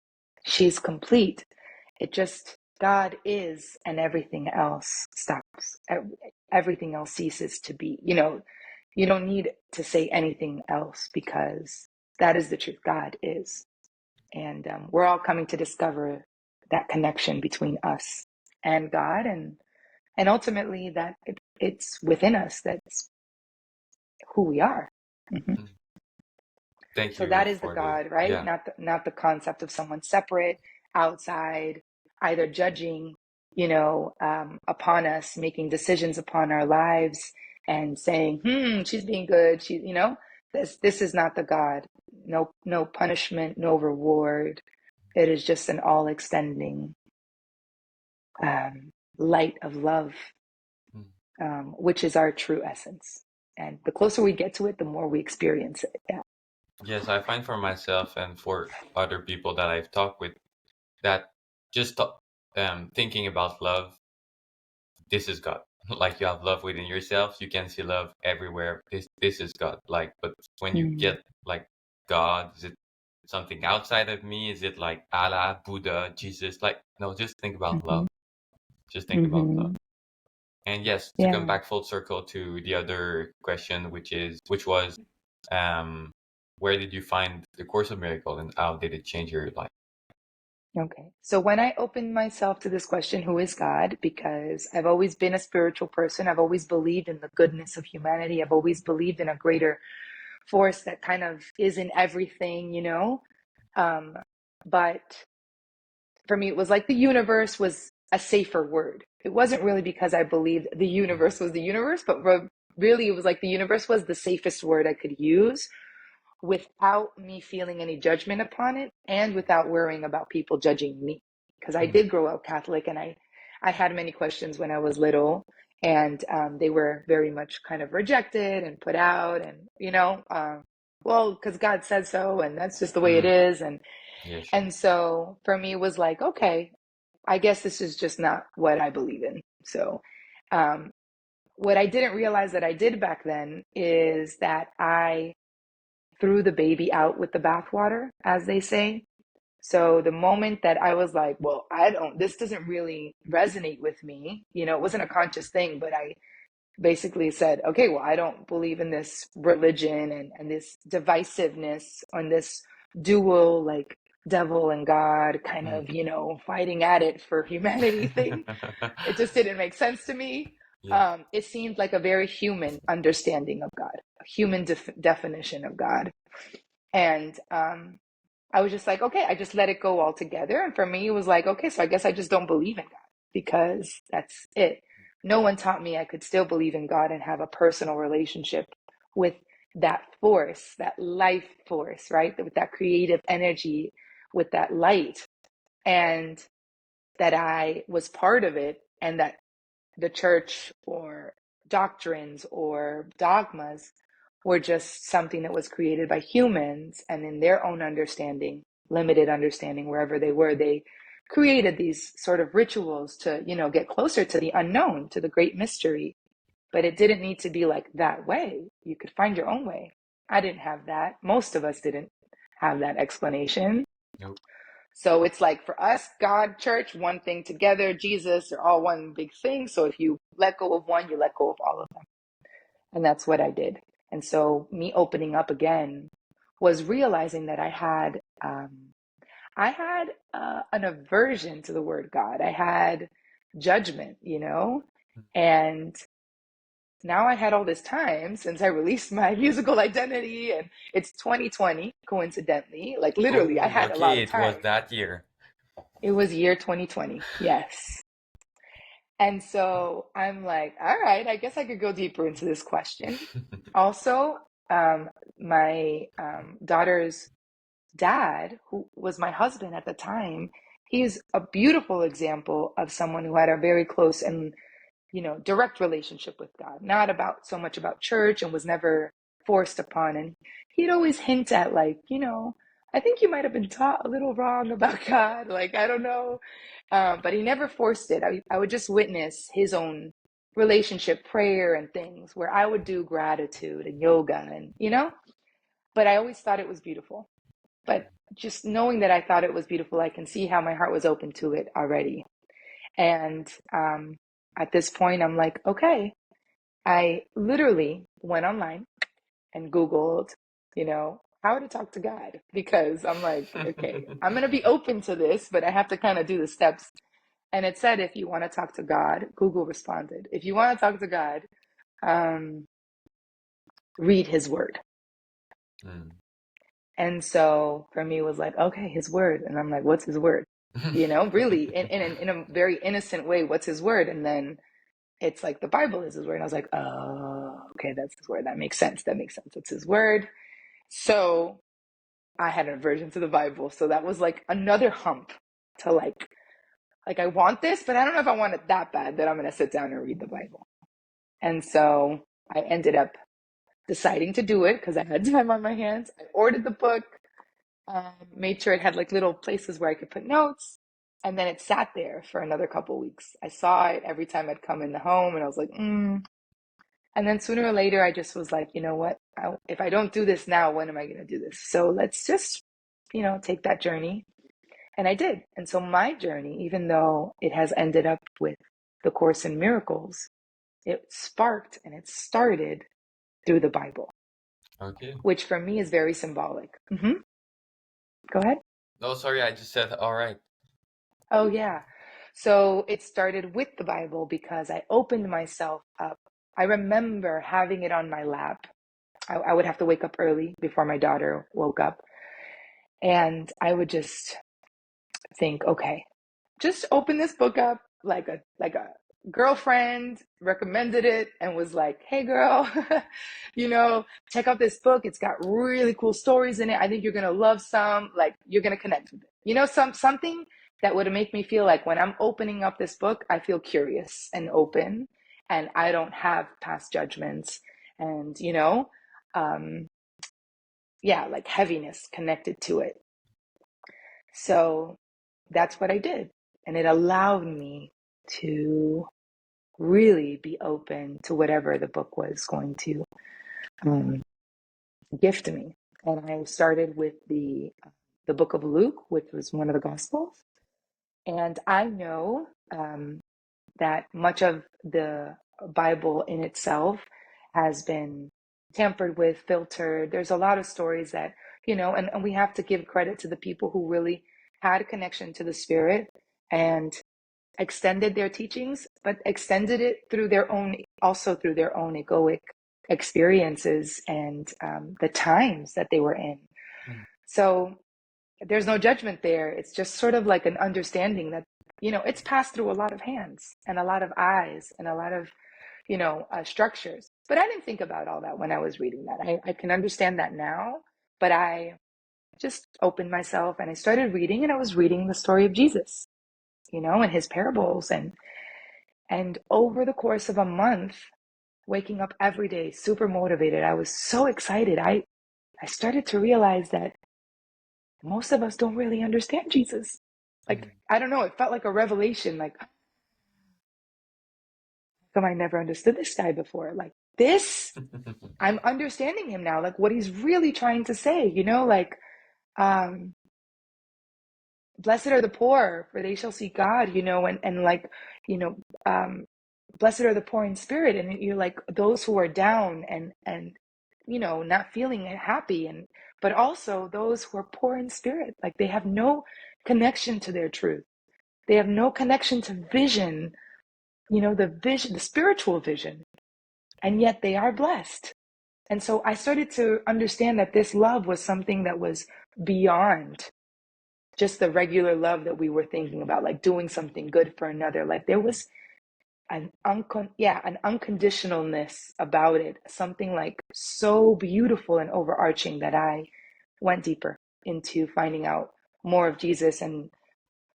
She's complete. It just, God is, and everything else stops. Everything else ceases to be. You don't need to say anything else, because that is the truth. God is. And we're all coming to discover that connection between us and God, and ultimately that it's within us. That's who we are. Mm-hmm. Mm. Thank So you that is the for the, God, right? yeah. Not the concept of someone separate, outside, either judging, upon us, making decisions upon our lives, and saying, she's being good. This is not the God. No punishment, no reward. It is just an all extending light of love, Mm. which is our true essence. And the closer we get to it, the more we experience it. Yeah. Yes, I find for myself and for other people that I've talked with that just thinking about love, this is God. Like you have love within yourself, you can see love everywhere. This is God. Like, but when you Mm. get like God, is it something outside of me? Is it like Allah, Buddha, Jesus? Like, no, just think about Mm-hmm. love. Just think about love. Mm-hmm. And yes, to come Yeah. back full circle to the other question, which was, um, where did you find the Course of Miracle and how did it change your life? Okay. So when I opened myself to this question, who is God? Because I've always been a spiritual person. I've always believed in the goodness of humanity. I've always believed in a greater force that kind of is in everything. Um, but for me, it was like the universe was a safer word. It wasn't really because I believed the universe was the universe, but really it was like the universe was the safest word I could use without me feeling any judgment upon it, and without worrying about people judging me. Because I Mm, did grow up Catholic, and I had many questions when I was little, and they were very much kind of rejected and put out, and well, because God said so, and that's just the way it mm, is, and yeah, sure. and so for me, it was like, okay, I guess this is just not what I believe in. So, um, what I didn't realize that I did back then is that I threw the baby out with the bathwater, as they say. So the moment that I was like, well, this doesn't really resonate with me, it wasn't a conscious thing, but I basically said, okay, well, I don't believe in this religion and this divisiveness on this dual, like devil and God kind Mm. of, fighting at it for humanity thing. It just didn't make sense to me. Yeah. It seemed like a very human understanding of God, a human definition of God. And I was just like, okay, I just let it go altogether. And for me, it was like, okay, so I guess I just don't believe in God, because that's it. No one taught me I could still believe in God and have a personal relationship with that force, that life force, right? With that creative energy, with that light, and that I was part of it, and that the church or doctrines or dogmas were just something that was created by humans, and in their own understanding, limited understanding, wherever they were, they created these sort of rituals to, get closer to the unknown, to the great mystery. But it didn't need to be like that way. You could find your own way. I didn't have that. Most of us didn't have that explanation. Nope. So it's like, for us, God, church, one thing together, Jesus, are all one big thing. So if you let go of one, you let go of all of them. And that's what I did. And so me opening up again was realizing that I had an aversion to the word God. I had judgment, and now I had all this time since I released my musical identity, and it's 2020, coincidentally. Like literally, I Oh, had a lot okay, of it was time. that year. It was year 2020, yes. And so I'm like, all right, I guess I could go deeper into this question. Also, my daughter's dad, who was my husband at the time, he's a beautiful example of someone who had a very close and direct relationship with God, not about so much about church, and was never forced upon. And he'd always hint at, like, I think you might have been taught a little wrong about God. Like, I don't know. But he never forced it. I would just witness his own relationship prayer and things where I would do gratitude and yoga and but I always thought it was beautiful. But just knowing that I thought it was beautiful, I can see how my heart was open to it already. And at this point, I'm like, okay, I literally went online and Googled, how to talk to God, because I'm like, okay, I'm going to be open to this, but I have to kind of do the steps. And it said, if you want to talk to God, Google responded, if you want to talk to God, um, read his word. Mm. And so for me, it was like, okay, his word. And I'm like, what's his word? Really, in a very innocent way, what's his word? And then it's like the Bible is his word. And I was like, oh, okay, that's his word. That makes sense. That makes sense. It's his word. So I had an aversion to the Bible. So that was like another hump to like I want this, but I don't know if I want it that bad that I'm going to sit down and read the Bible. And so I ended up deciding to do it because I had time on my hands. I ordered the book, made sure it had like little places where I could put notes. And then it sat there for another couple weeks. I saw it every time I'd come in the home, and I was like, And then sooner or later, I just was like, you know what? If I don't do this now, when am I going to do this? So let's just, take that journey. And I did. And so my journey, even though it has ended up with the Course in Miracles, it sparked and it started through the Bible, Okay. which for me is very symbolic. Go ahead. No, sorry, I just said all right. Oh, yeah. So it started with the Bible because I opened myself up. I remember having it on my lap. I would have to wake up early before my daughter woke up. And I would just think, okay, just open this book up like a girlfriend recommended it and was like, hey girl, check out this book. It's got really cool stories in it. I think you're gonna love some, like you're gonna connect with it. Something that would make me feel like when I'm opening up this book, I feel curious and open and I don't have past judgments and um yeah, like heaviness connected to it. So that's what I did. And it allowed me to really be open to whatever the book was going to um, gift me. And I started with the book of Luke, which was one of the Gospels. And I know that much of the Bible in itself has been tampered with, filtered. There's a lot of stories that, and we have to give credit to the people who really had a connection to the Spirit and extended their teachings, but extended it also through their own egoic experiences and the times that they were in. Mm. So there's no judgment there. It's just sort of like an understanding that, it's passed through a lot of hands and a lot of eyes and a lot of, structures. But I didn't think about all that when I was reading that. I can understand that now, but I just opened myself and I started reading, and I was reading the story of Jesus, and his parables. And over the course of a month, waking up every day, super motivated, I was so excited. I started to realize that most of us don't really understand Jesus. Like, Mm. I don't know, it felt like a revelation. Like, how come I never understood this guy before? Like, this, I'm understanding him now, like what he's really trying to say, like, um, blessed are the poor, for they shall see God, and like, you know, um, blessed are the poor in spirit. And you're like, those who are down and, not feeling happy and but also those who are poor in spirit. Like they have no connection to their truth. They have no connection to vision, the vision, the spiritual vision, and yet they are blessed. And so I started to understand that this love was something that was beyond just the regular love that we were thinking about, like doing something good for another. Like there was an unconditionalness about it, something like so beautiful and overarching that I went deeper into finding out more of Jesus, and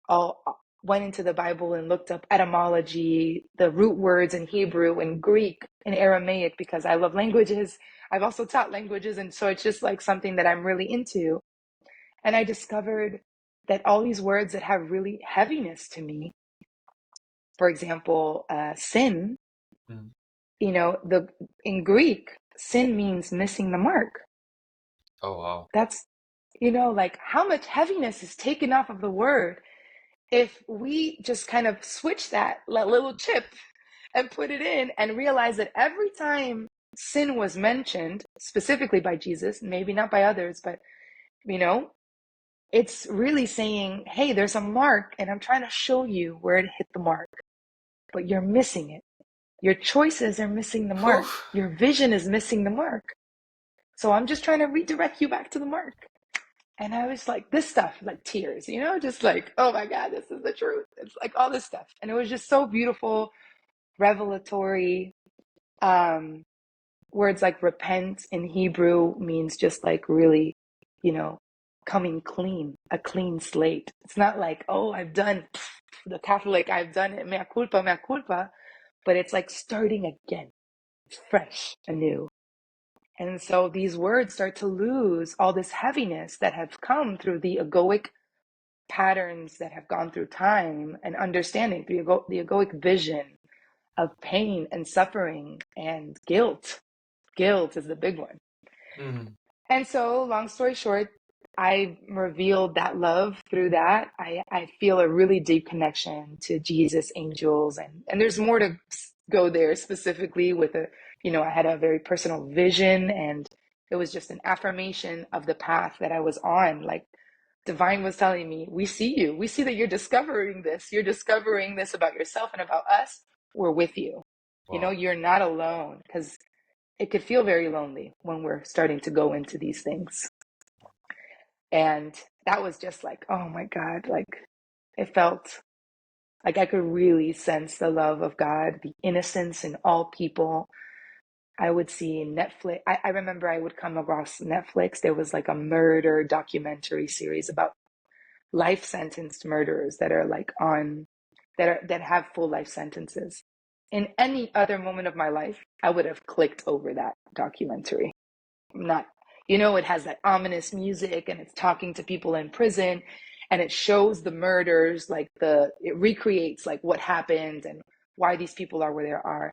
all went into the Bible and looked up etymology, the root words in Hebrew and Greek and Aramaic, because I love languages. I've also taught languages, and so it's just like something that I'm really into. And I discovered that all these words that have really heaviness to me, for example, sin, Mm. in Greek, sin means missing the mark. Oh, wow. That's, like how much heaviness is taken off of the word if we just kind of switch that little chip and put it in and realize that every time sin was mentioned, specifically by Jesus, maybe not by others, but, it's really saying, hey, there's a mark and I'm trying to show you where it hit the mark, but you're missing it. Your choices are missing the Whew. mark. Your vision is missing the mark. So I'm just trying to redirect you back to the mark. And I was like, this stuff, like tears, just like, oh my God, this is the truth. It's like all this stuff. And it was just so beautiful, revelatory. Words like repent in Hebrew means just like really, coming clean, a clean slate. It's not like, oh, I've done the Catholic, I've done it, mea culpa, but it's like starting again, fresh, anew. And so these words start to lose all this heaviness that have come through the egoic patterns that have gone through time and understanding the egoic vision of pain and suffering and guilt. Guilt is the big one. Mm. And so, long story short, I revealed that love through that. I feel a really deep connection to Jesus, angels, and there's more to go there specifically with I had a very personal vision, and it was just an affirmation of the path that I was on. Like Divine was telling me, we see you. We see that you're discovering this. You're discovering this about yourself and about us. We're with you. Wow. You're not alone, because it could feel very lonely when we're starting to go into these things. And that was just like, oh my God, like it felt like I could really sense the love of God, the innocence in all people. I would see Netflix. I remember I would come across Netflix. There was like a murder documentary series about life sentenced murderers that are like that have full life sentences. In any other moment of my life, I would have clicked over that documentary. Not, it has that ominous music and it's talking to people in prison and it shows the murders, like it recreates like what happened and why these people are where they are.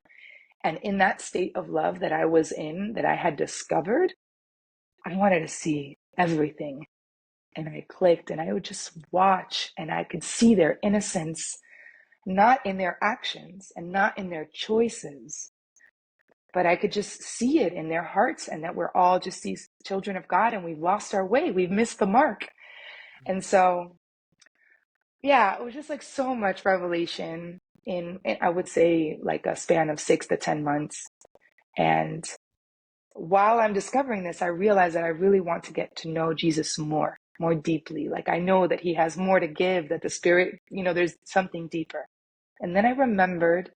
And in that state of love that I was in, that I had discovered, I wanted to see everything. And I clicked and I would just watch and I could see their innocence, not in their actions and not in their choices, but I could just see it in their hearts, and that we're all just these children of God and we've lost our way. We've missed the mark. And so, yeah, it was just like so much revelation in I would say like a span of 6 to 10 months. And while I'm discovering this, I realize that I really want to get to know Jesus more deeply. Like I know that he has more to give, that the Spirit, there's something deeper. And then I remembered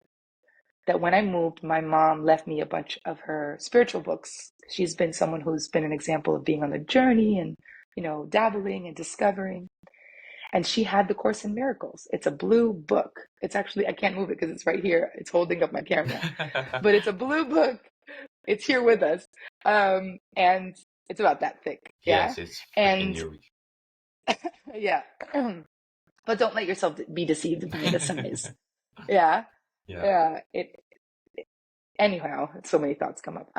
that when I moved, my mom left me a bunch of her spiritual books. She's been someone who's been an example of being on the journey and, dabbling and discovering. And she had the Course in Miracles. It's a blue book. It's actually, I can't move it because it's right here. It's holding up my camera. But it's a blue book. It's here with us. And it's about that thick. Yeah. Yes, it's freaking And huge. yeah. But don't let yourself be deceived by the size. Yeah. Yeah. Yeah. Anyhow, so many thoughts come up.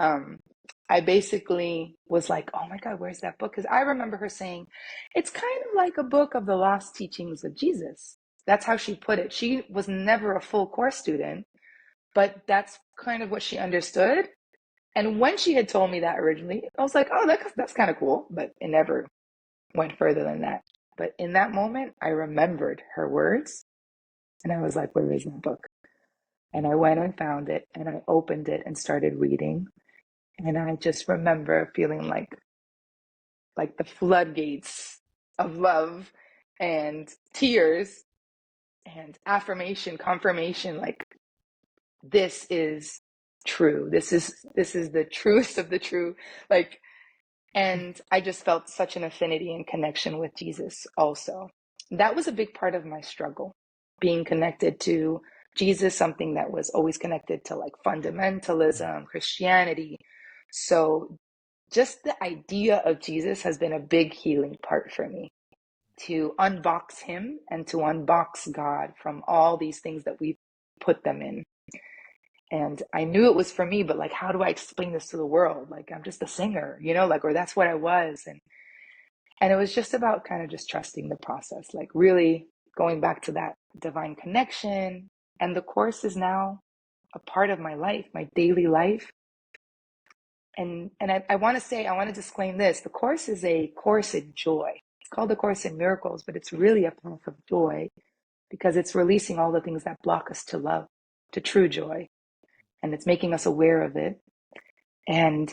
I basically was like, oh my God, where's that book? Because I remember her saying, it's kind of like a book of the lost teachings of Jesus. That's how she put it. She was never a full course student, but that's kind of what she understood. And when she had told me that originally, I was like, oh, that's kind of cool. But it never went further than that. But in that moment, I remembered her words and I was like, where is that book? And I went and found it and I opened it and started reading. And I just remember feeling like the floodgates of love and tears and affirmation, confirmation, like this is true. This is the truest of the true. Like, and I just felt such an affinity and connection with Jesus also. That was a big part of my struggle, being connected to Jesus, something that was always connected to like fundamentalism, Christianity. So just the idea of Jesus has been a big healing part for me, to unbox him and to unbox God from all these things that we put them in. And I knew it was for me, but like, how do I explain this to the world? Like, I'm just a singer, like, or that's what I was. And it was just about kind of just trusting the process, like really going back to that divine connection. And the course is now a part of my life, my daily life. And I want to say, I want to disclaim this. The course is a course in joy. It's called the Course in Miracles, but it's really a path of joy because it's releasing all the things that block us to love, to true joy. And it's making us aware of it. And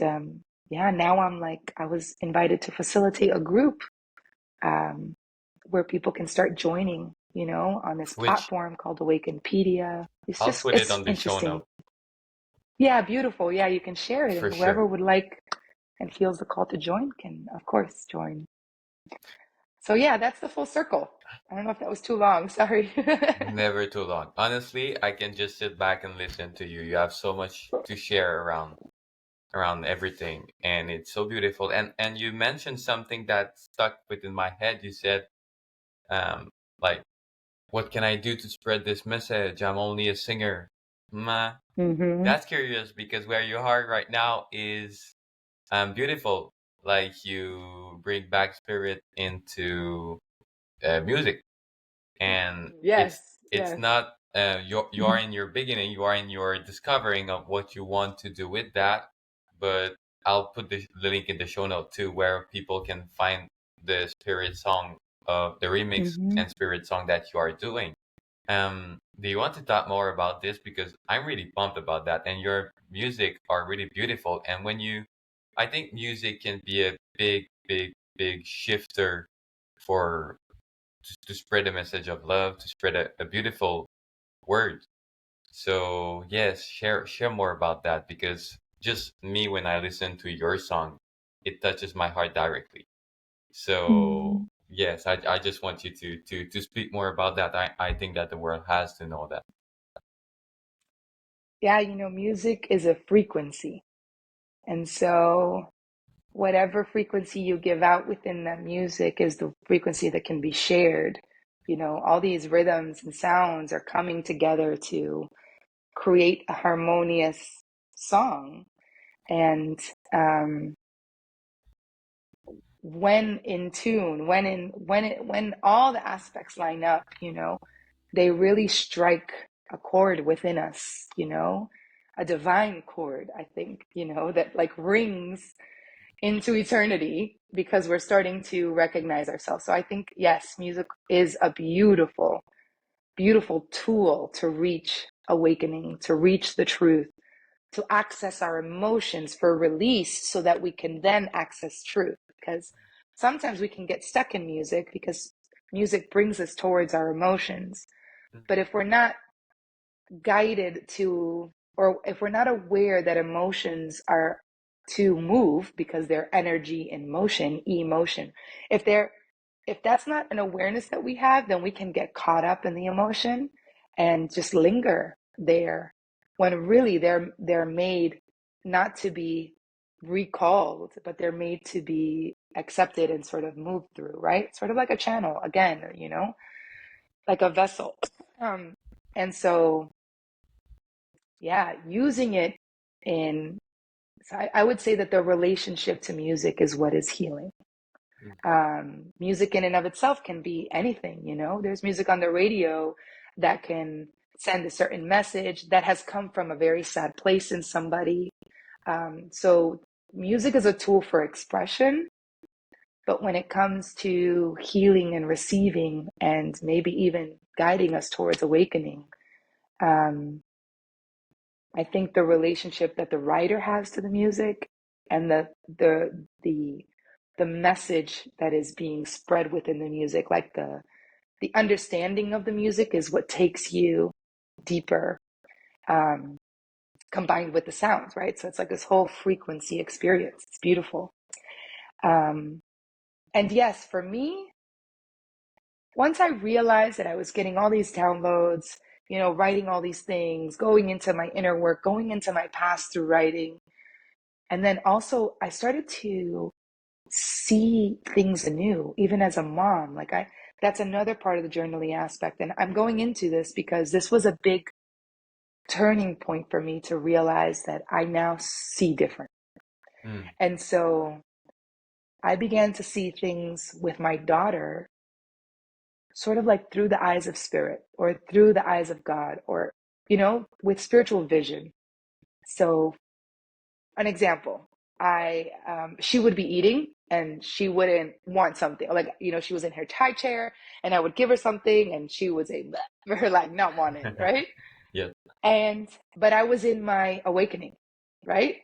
yeah, now I was invited to facilitate a group um, where people can start joining, on this Which platform called Awakenpedia. I'll put it It's on the show interesting. note Yeah, beautiful. Yeah, you can share it, and for whoever sure. would like and feels the call to join can, of course, join. So yeah, that's the full circle. I don't know if that was too long. Sorry. Never too long. Honestly, I can just sit back and listen to you. You have so much to share around everything, and it's so beautiful. And you mentioned something that stuck within my head. You said, like, what can I do to spread this message? I'm only a singer. Ma, hmm that's curious because where you are right now is beautiful. Like you bring back spirit into music, and Yes, it's yes. not you are in your beginning, you are in your discovering of what you want to do with that. But I'll put the link in the show note too, where people can find the spirit song of the remix hmm and spirit song that you are doing. Do you want to talk more about this? Because I'm really pumped about that, and your music are really beautiful. And I think music can be a big shifter for to spread a message of love, to spread a beautiful word. So yes, share more about that because just me when I listen to your song, it touches my heart directly. So yes, I just want you to speak more about that. I think that the world has to know that. Yeah, music is a frequency. And so whatever frequency you give out within that music is the frequency that can be shared. All these rhythms and sounds are coming together to create a harmonious song. And when in tune, when all the aspects line up, they really strike a chord within us, a divine chord, I think, that like rings into eternity because we're starting to recognize ourselves. So I think, yes, music is a beautiful, beautiful tool to reach awakening, to reach the truth, to access our emotions for release so that we can then access truth. Because sometimes we can get stuck in music because music brings us towards our emotions. But if we're not guided to, or if we're not aware that emotions are to move because they're energy in motion, emotion, if they're if that's not an awareness that we have, then we can get caught up in the emotion and just linger there when really they're made not to be recalled, but they're made to be accepted and sort of moved through, right? Sort of like a channel, again, like a vessel. Um, and so yeah, using it in, so I would say that the relationship to music is what is healing. Music in and of itself can be anything, there's music on the radio that can send a certain message that has come from a very sad place in somebody. So music is a tool for expression, but when it comes to healing and receiving and maybe even guiding us towards awakening, um, I think the relationship that the writer has to the music and the the message that is being spread within the music, like the understanding of the music is what takes you deeper, um, combined with the sounds, right? So it's like this whole frequency experience. It's beautiful. Um, and yes, for me, once I realized that I was getting all these downloads, writing all these things, going into my inner work, going into my past through writing, and then also I started to see things anew, even as a mom. That's another part of the journaling aspect. And I'm going into this because this was a big turning point for me to realize that I now see different. Mm. And so I began to see things with my daughter sort of like through the eyes of spirit or through the eyes of God or, with spiritual vision. So, an example, she would be eating and she wouldn't want something. Like, she was in her high chair and I would give her something and she would say, "Bleh," or like not want it, right? Yep. But I was in my awakening, right?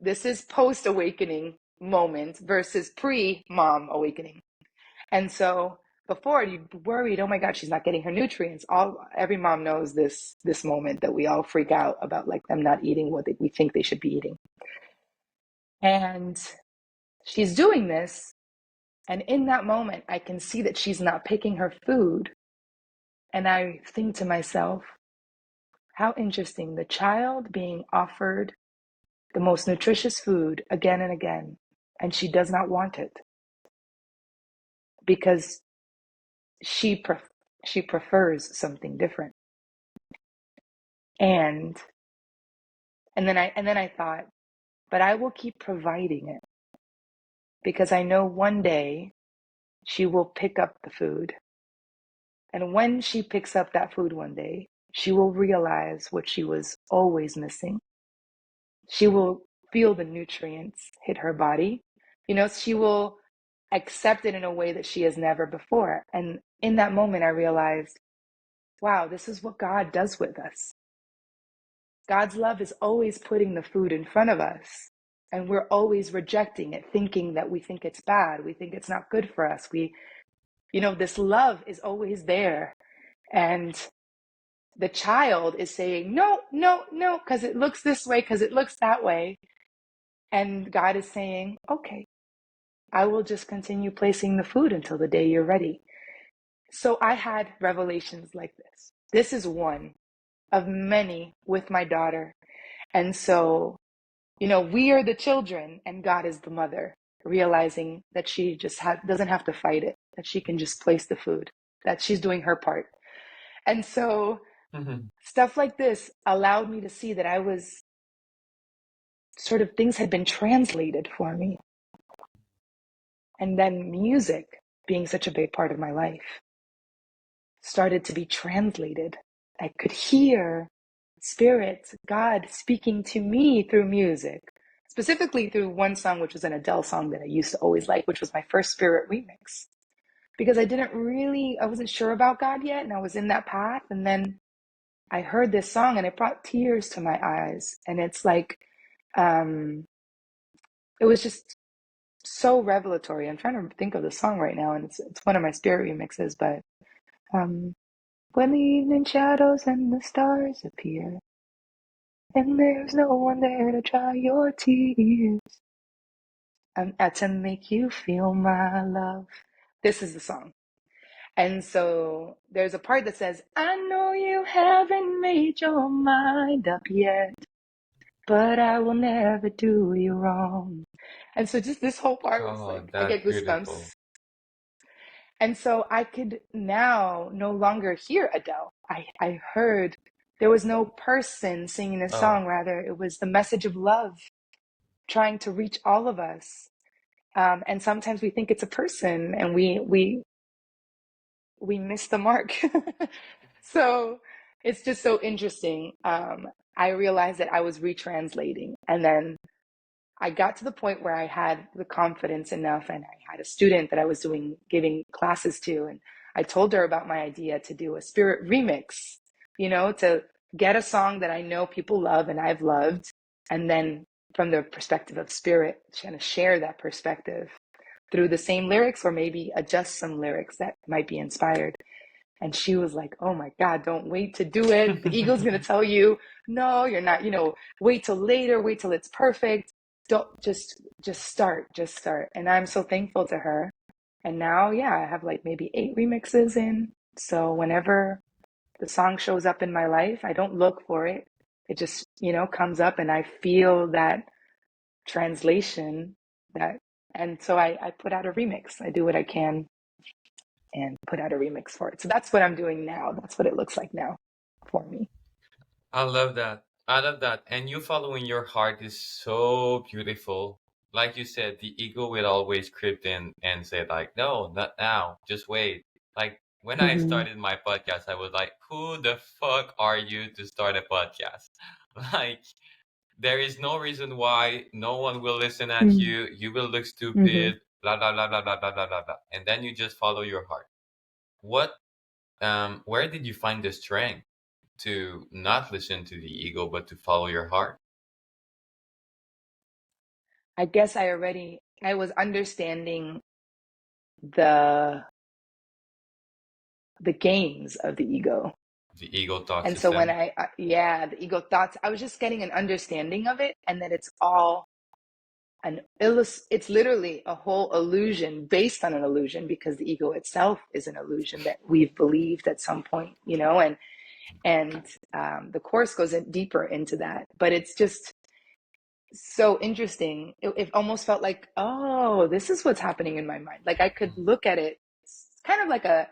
This is post awakening moment versus pre mom awakening. And so before you worried, oh my God, she's not getting her nutrients. Every mom knows this moment that we all freak out about, like them not eating what we think they should be eating. And she's doing this, and in that moment, I can see that she's not picking her food. And I think to myself, how interesting, the child being offered the most nutritious food again and again, and she does not want it because she prefers something different. And and then I thought, but I will keep providing it because I know one day she will pick up the food. And when she picks up that food one day, she will realize what she was always missing. She will feel the nutrients hit her body. She will accept it in a way that she has never before. And in that moment, I realized, wow, this is what God does with us. God's love is always putting the food in front of us, and we're always rejecting it, thinking that we think it's bad. We think it's not good for us. This love is always there. And the child is saying, no, no, no, because it looks this way, because it looks that way. And God is saying, okay, I will just continue placing the food until the day you're ready. So I had revelations like this. This is one of many with my daughter. And so, we are the children and God is the mother, realizing that she just doesn't have to fight it, that she can just place the food, that she's doing her part. And so stuff like this allowed me to see that I was sort of, things had been translated for me. And then music, being such a big part of my life, started to be translated. I could hear Spirit, God speaking to me through music, specifically through one song, which was an Adele song that I used to always like, which was my first Spirit remix. Because I wasn't sure about God yet, and I was in that path. And then I heard this song and it brought tears to my eyes. And it's like, it was just so revelatory. I'm trying to think of the song right now, and it's one of my Spirit remixes, but um, when the evening shadows and the stars appear, and there's no one there to dry your tears, and to make you feel my love. This is the song. And so there's a part that says, I know you haven't made your mind up yet, but I will never do you wrong. And so just this whole part was Oh, like, I that's get beautiful. goosebumps. And so I could now no longer hear Adele. I heard there was no person singing this Oh, song, rather, it was the message of love trying to reach all of us. And sometimes we think it's a person and we miss the mark. So it's just so interesting. I realized that I was retranslating. And then I got to the point where I had the confidence enough, and I had a student that I was giving classes to, and I told her about my idea to do a spirit remix, to get a song that I know people love and I've loved, and then from the perspective of spirit, kind of share that perspective through the same lyrics, or maybe adjust some lyrics that might be inspired. And she was like, oh my God, don't wait to do it. The ego's going to tell you, no, you're not, wait till later, wait till it's perfect. Don't just start. And I'm so thankful to her. And now, yeah, I have like maybe 8 remixes in. So whenever the song shows up in my life, I don't look for it. It just, comes up, and I feel that translation that, and so I put out a remix. I do what I can and put out a remix for it. So that's what I'm doing now. That's what it looks like now for me. I love that. I love that. And you following your heart is so beautiful. Like you said, the ego will always creep in and say like, no, not now. Just wait. Like when I Mm-hmm. started my podcast, I was like, who the fuck are you to start a podcast? Like there is no reason why no one will listen at you. You will look Mm-hmm. stupid, blah blah blah blah blah blah blah blah blah. And then you just follow your heart. What where did you find the strength to not listen to the ego but to follow your heart? I guess I was understanding the the games of the ego. The ego thought And so when system. yeah, the ego thoughts, I was just getting an understanding of it, and that it's all it's literally a whole illusion based on an illusion, because the ego itself is an illusion that we've believed at some point, and the course goes deeper into that. But it's just so interesting. It almost felt like, oh, this is what's happening in my mind. Like I could look at it kind of like a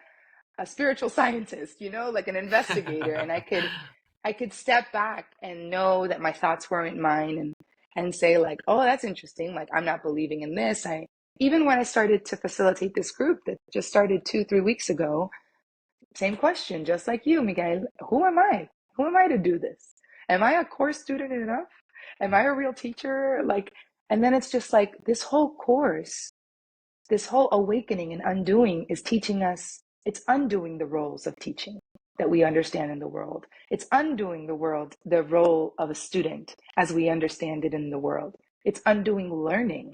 spiritual scientist, like an investigator, and I could step back and know that my thoughts weren't mine, and say like, oh, that's interesting. Like I'm not believing in this. I Even when I started to facilitate this group that just started 2-3 weeks ago, same question, just like you, Miguel. Who am I? Who am I to do this? Am I a course student enough? Am I a real teacher? Like, and then it's just like this whole course, this whole awakening and undoing is teaching us, it's undoing the roles of teaching that we understand in the world. It's undoing the role of a student as we understand it in the world. It's undoing learning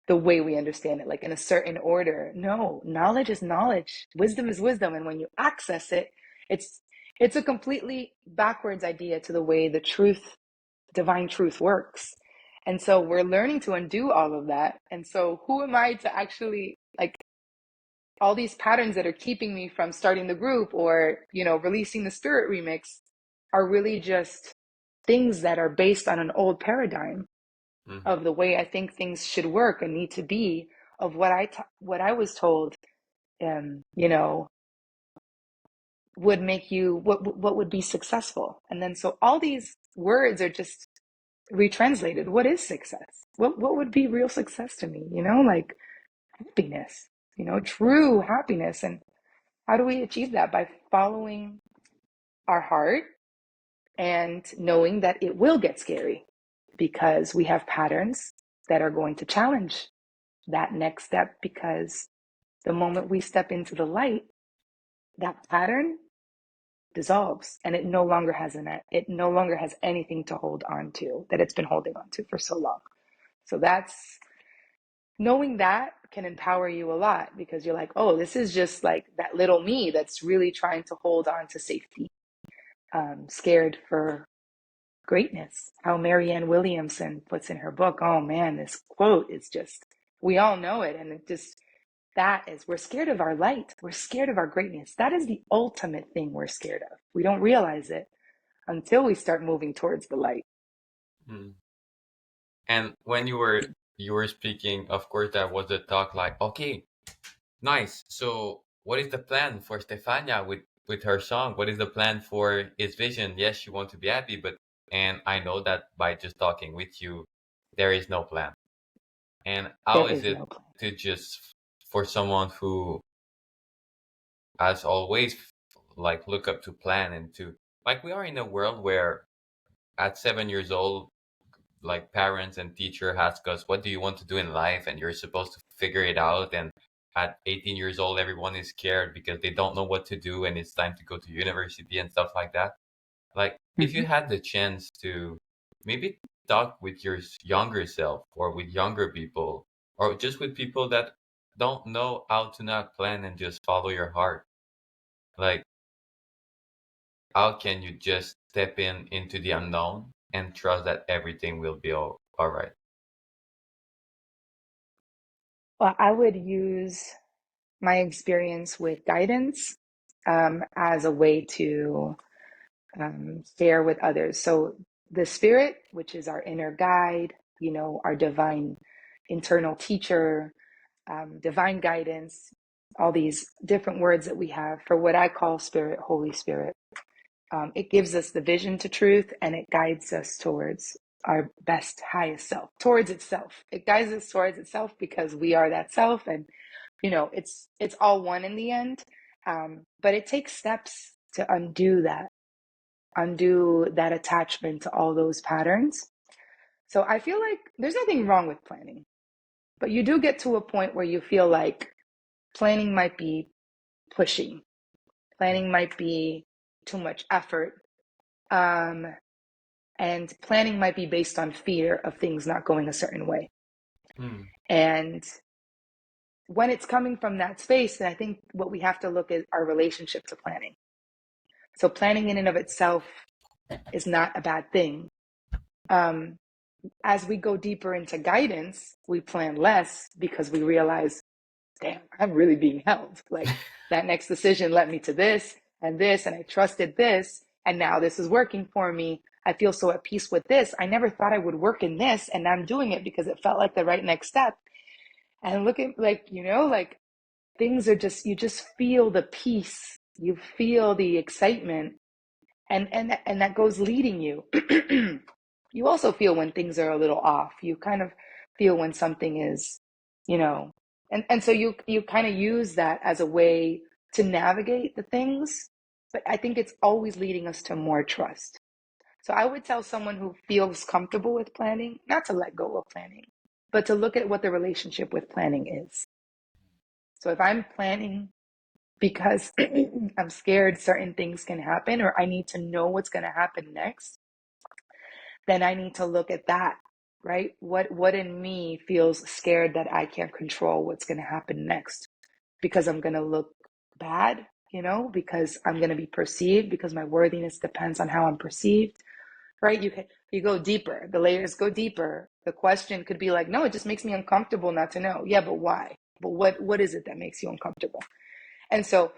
the way we understand it, like in a certain order. No, knowledge is knowledge. Wisdom is wisdom. And when you access it, it's it's a completely backwards idea to the way the truth, divine truth works. And so we're learning to undo all of that. And so who am I to actually, like, all these patterns that are keeping me from starting the group, or, releasing the spirit remix, are really just things that are based on an old paradigm Mhm. of the way I think things should work and need to be, of what I was told, um, you know, would make you, what would be successful. And then so all these words are just retranslated. What is success? What would be real success to me? Like happiness, true happiness. And how do we achieve that? By following our heart and knowing that it will get scary, because we have patterns that are going to challenge that next step, because the moment we step into the light, that pattern dissolves, and it no longer has anything to hold on to that it's been holding on to for so long. So that's knowing that can empower you a lot, because you're like, oh, this is just like that little me that's really trying to hold on to safety, scared for greatness. How Marianne Williamson puts in her book, oh man, this quote is just, we all know it. And it just, that is, we're scared of our light. We're scared of our greatness. That is the ultimate thing we're scared of. We don't realize it until we start moving towards the light. Mm. And when you were speaking, of course, that was the talk. Like, okay, nice. So, what is the plan for Stefania with her song? What is the plan for his vision? Yes, she wants to be happy, but and I know that by just talking with you, there is no plan. And how There is is it no plan. to just for someone who, as always, like look up to plan and to like we are in a world where at 7 years old, like parents and teacher ask us, what do you want to do in life? And you're supposed to figure it out. And at 18 years old, everyone is scared because they don't know what to do and it's time to go to university and stuff like that. Like, if you Mhm. had the chance to maybe talk with your younger self or with younger people or just with people that don't know how to not plan and just follow your heart, like, how can you just step into the unknown and trust that everything will be all right? Well, I would use my experience with guidance as a way to share with others. So the spirit, which is our inner guide, our divine internal teacher, divine guidance, all these different words that we have for what I call spirit, Holy Spirit. It gives us the vision to truth and it guides us towards our best, highest self, towards itself. It guides us towards itself because we are that self, and it's all one in the end. But it takes steps to undo that attachment to all those patterns. So I feel like there's nothing wrong with planning, but you do get to a point where you feel like planning might be pushing, planning might be too much effort, um, and planning might be based on fear of things not going a certain way. Hmm. And when it's coming from that space, then I think what we have to look at our relationship to planning. So planning in and of itself is not a bad thing. Um, as we go deeper into guidance, we plan less because we realize, damn, I'm really being held. Like that next decision led me to this, and I trusted this, and now this is working for me. I feel so at peace with this. I never thought I would work in this, and I'm doing it because it felt like the right next step. And look at like things are just, you just feel the peace, you feel the excitement, and that goes leading you. You also feel when things are a little off. You kind of feel when something is, you know, and so you kind of use that as a way to navigate the things. But I think it's always leading us to more trust. So I would tell someone who feels comfortable with planning not to let go of planning, but to look at what the relationship with planning is. So if I'm planning because I'm scared certain things can happen, or I need to know what's going to happen next, then I need to look at that, right? What in me feels scared that I can't control what's going to happen next because I'm going to look bad, because I'm going to be perceived, because my worthiness depends on how I'm perceived, right? You go deeper, the layers go deeper. The question could be like, no, it just makes me uncomfortable not to know. Yeah, but why? But what is it that makes you uncomfortable? And so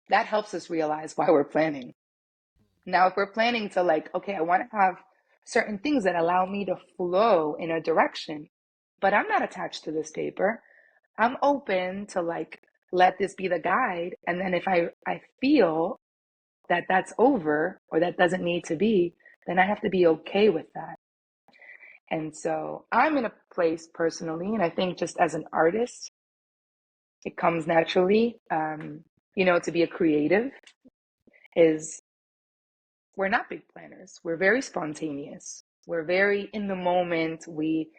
that helps us realize why we're planning. Now, if we're planning to like, okay, I want to have certain things that allow me to flow in a direction, but I'm not attached to this paper. I'm open to like, let this be the guide. And then if I feel that that's over or that doesn't need to be, then I have to be okay with that. And so I'm in a place personally, and I think just as an artist, it comes naturally, to be a creative is we're not big planners. We're very spontaneous. We're very in the moment. We,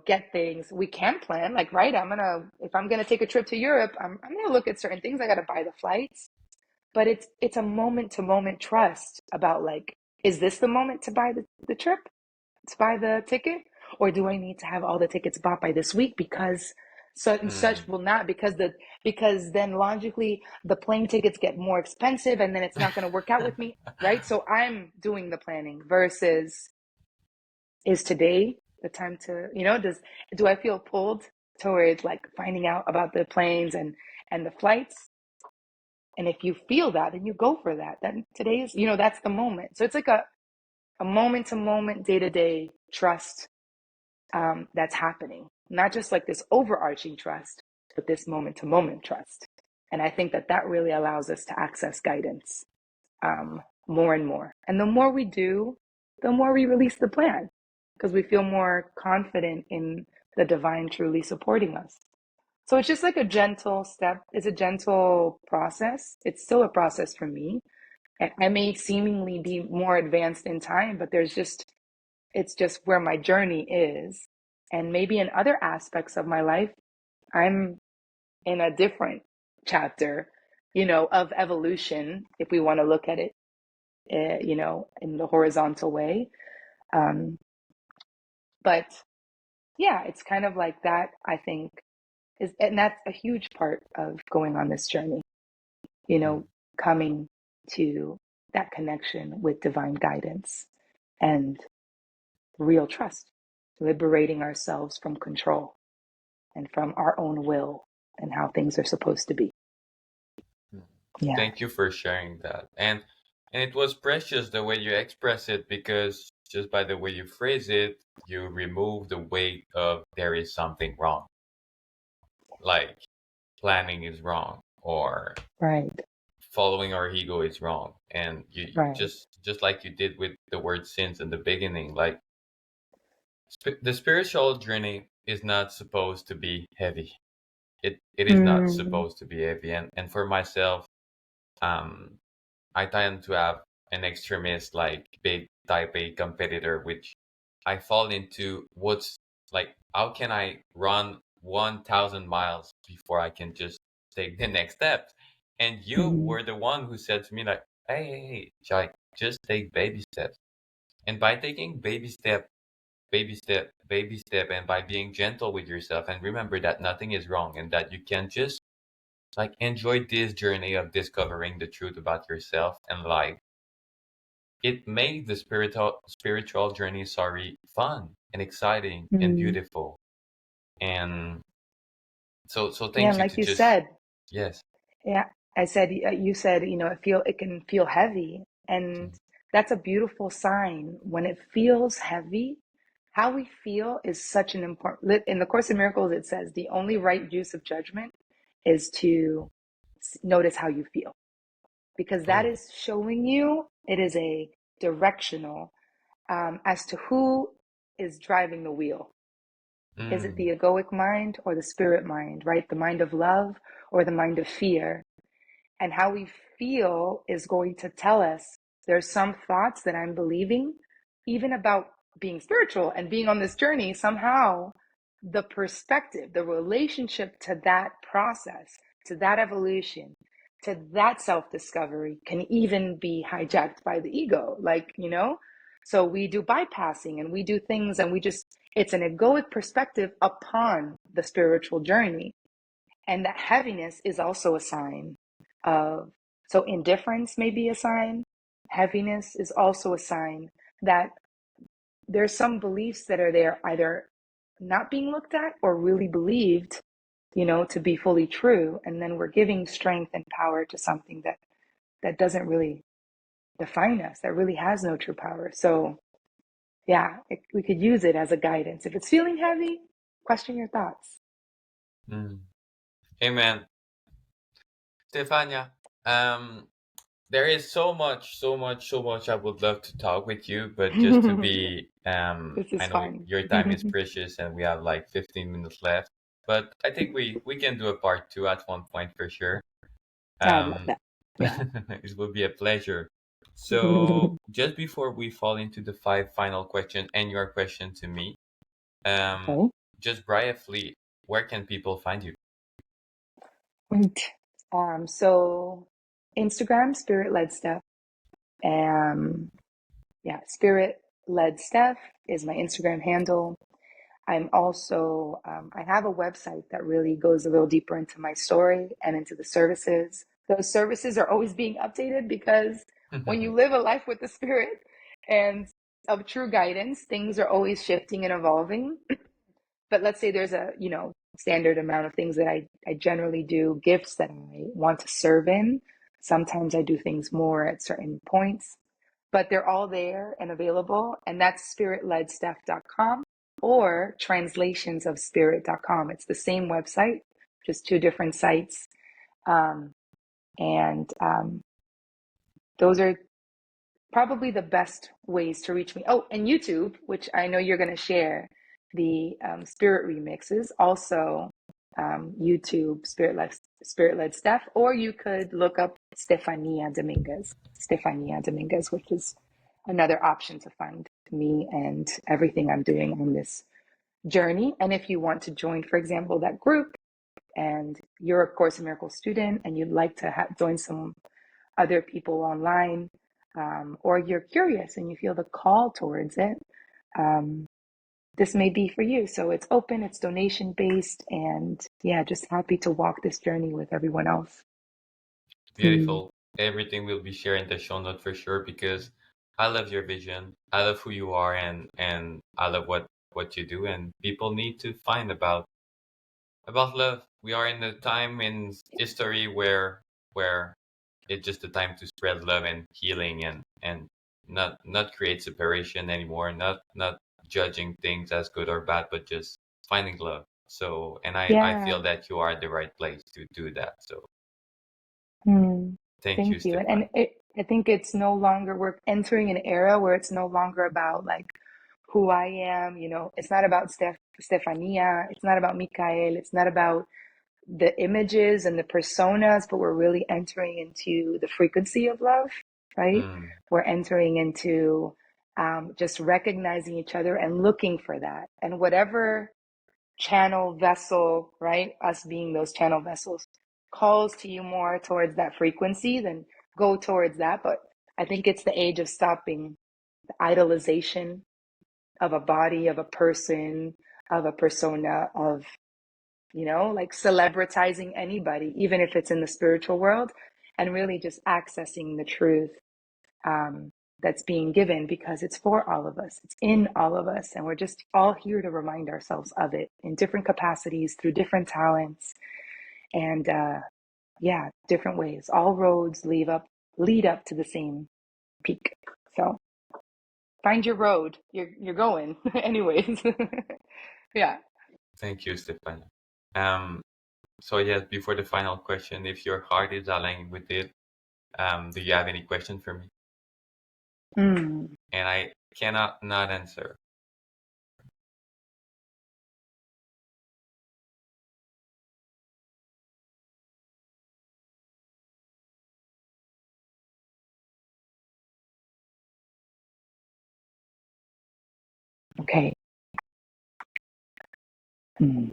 get things. We can plan, like, right, if I'm gonna take a trip to Europe, I'm gonna look at certain things. I gotta buy the flights. But it's a moment to moment trust about like, is this the moment to buy the trip? To buy the ticket? Or do I need to have all the tickets bought by this week because such and such Hmm. will not, because then logically the plane tickets get more expensive and then it's not going to work out with me, right? So I'm doing the planning versus, is today the time to, do I feel pulled towards like finding out about the planes and the flights? And if you feel that, then you go for that. Then today is, that's the moment. So it's like a moment to moment, day to day trust that's happening. Not just like this overarching trust, but this moment to moment trust. And I think that really allows us to access guidance more and more. And the more we do, the more we release the plan because we feel more confident in the divine truly supporting us. So it's just like a gentle step. It's a gentle process. It's still a process for me. I may seemingly be more advanced in time, but there's just It's just where my journey is. And maybe in other aspects of my life, I'm in a different chapter, of evolution, if we want to look at it, in the horizontal way. Um, but yeah, it's kind of like that, I think, and that's a huge part of going on this journey, you Mm. know, coming to that connection with divine guidance and real trust, liberating ourselves from control and from our own will and how things are supposed to be. Mm. Yeah. Thank you for sharing that. And it was precious the way you express it, because just by the way you phrase it, you remove the weight of there is something wrong. Like planning is wrong, or Right. following our ego is wrong. And you Right. just like you did with the word sins in the beginning, like the spiritual journey is not supposed to be heavy. It is not Mm, supposed to be heavy. And for myself, um I tend to have an extremist, like big type A competitor, which I fall into what's like, how can I run 1,000 miles before I can just take the next step? And you mm, were the one who said to me, like, hey, Jai, just take baby steps. And by taking baby step, and by being gentle with yourself, and remember that nothing is wrong, and that you can just like enjoy this journey of discovering the truth about yourself and life, it made the spiritual journey, sorry, fun and exciting and mm. beautiful. And so Yeah, thank and you like to you just, said, yes. yeah, I said, you said, it can feel heavy, and that's a beautiful sign when it feels heavy. How we feel is such an important. In the Course in Miracles, it says the only right use of judgment is to notice how you feel, because that Oh. is showing you, it is a directional, as to who is driving the wheel. Is it Mm, the egoic mind or the spirit mind, right? The mind of love or the mind of fear? And how we feel is going to tell us there's some thoughts that I'm believing, even about being spiritual and being on this journey. Somehow, the perspective, the relationship to that process, to that evolution, to that self discovery can even be hijacked by the ego. So we do bypassing and we do things and it's an egoic perspective upon the spiritual journey. And that heaviness is also a sign of, so indifference may be a sign. Heaviness is also a sign that there's some beliefs that are there either not being looked at or really believed, to be fully true. And then we're giving strength and power to something that doesn't really define us, that really has no true power. So yeah, we could use it as a guidance. If it's feeling heavy, question your thoughts. mm. Amen. Stefania, um, there is so much I would love to talk with you, but just to be, This I is know fun. your time is precious and we have like 15 minutes left, but I think we can do a part two at one point for sure. I love Um, that. Yeah. it will be a pleasure. So just before we fall into the five final questions and your question to me, um, Okay. just briefly, where can people find you? Right. So Instagram, Spirit Led Steph. Yeah, Spirit Led Steph is my Instagram handle. I have a website that really goes a little deeper into my story and into the services. Those services are always being updated because when you live a life with the Spirit and of true guidance, things are always shifting and evolving. But let's say there's a, standard amount of things that I generally do, gifts that I want to serve in. Sometimes I do things more at certain points, but they're all there and available. And that's spiritledstuff.com or translationsofspirit.com. It's the same website, just two different sites. Um, and those are probably the best ways to reach me. Oh, and YouTube, which I know you're going to share the spirit remixes. Also, YouTube Spirit Led Steph, or you could look up Stefania Dominguez, which is another option to find. me and everything I'm doing on this journey. And if you want to join, for example, that group, and you're a Course in Miracles student and you'd like to join some other people online, or you're curious and you feel the call towards it, this may be for you. So it's open, it's donation based, and yeah, just happy to walk this journey with everyone else. Beautiful. Everything will be shared in the show note for sure because I love your vision. I love who you are and I love what you do and people need to find about love. We are in a time in history where it's just the time to spread love and healing and not create separation anymore, not judging things as good or bad, but just finding love. So and I Yeah. feel that you are at the right place to do that. So Hmm. thank you, Thank you. Stefan. I think it's no longer, we're entering an era where it's no longer about like who I am, it's not about Stefania, it's not about Mikael, it's not about the images and the personas, but we're really entering into the frequency of love, right? Mm, We're entering into just recognizing each other and looking for that. And whatever channel vessel, right? Us being those channel vessels, calls to you more towards that frequency, then go towards that. But I think it's the age of stopping the idolization of a body, of a person, of a persona, of, like celebritizing anybody, even if it's in the spiritual world, and really just accessing the truth, that's being given, because it's for all of us, it's in all of us, and we're just all here to remind ourselves of it in different capacities through different talents, and yeah, different ways. All roads lead up to the same peak. So find your road. You're going anyways. Yeah. thank you, Stefan. Um, so yes, before the final question, if your heart is aligned with it, do you have any question for me? Mm. And I cannot not answer. Okay. Mm.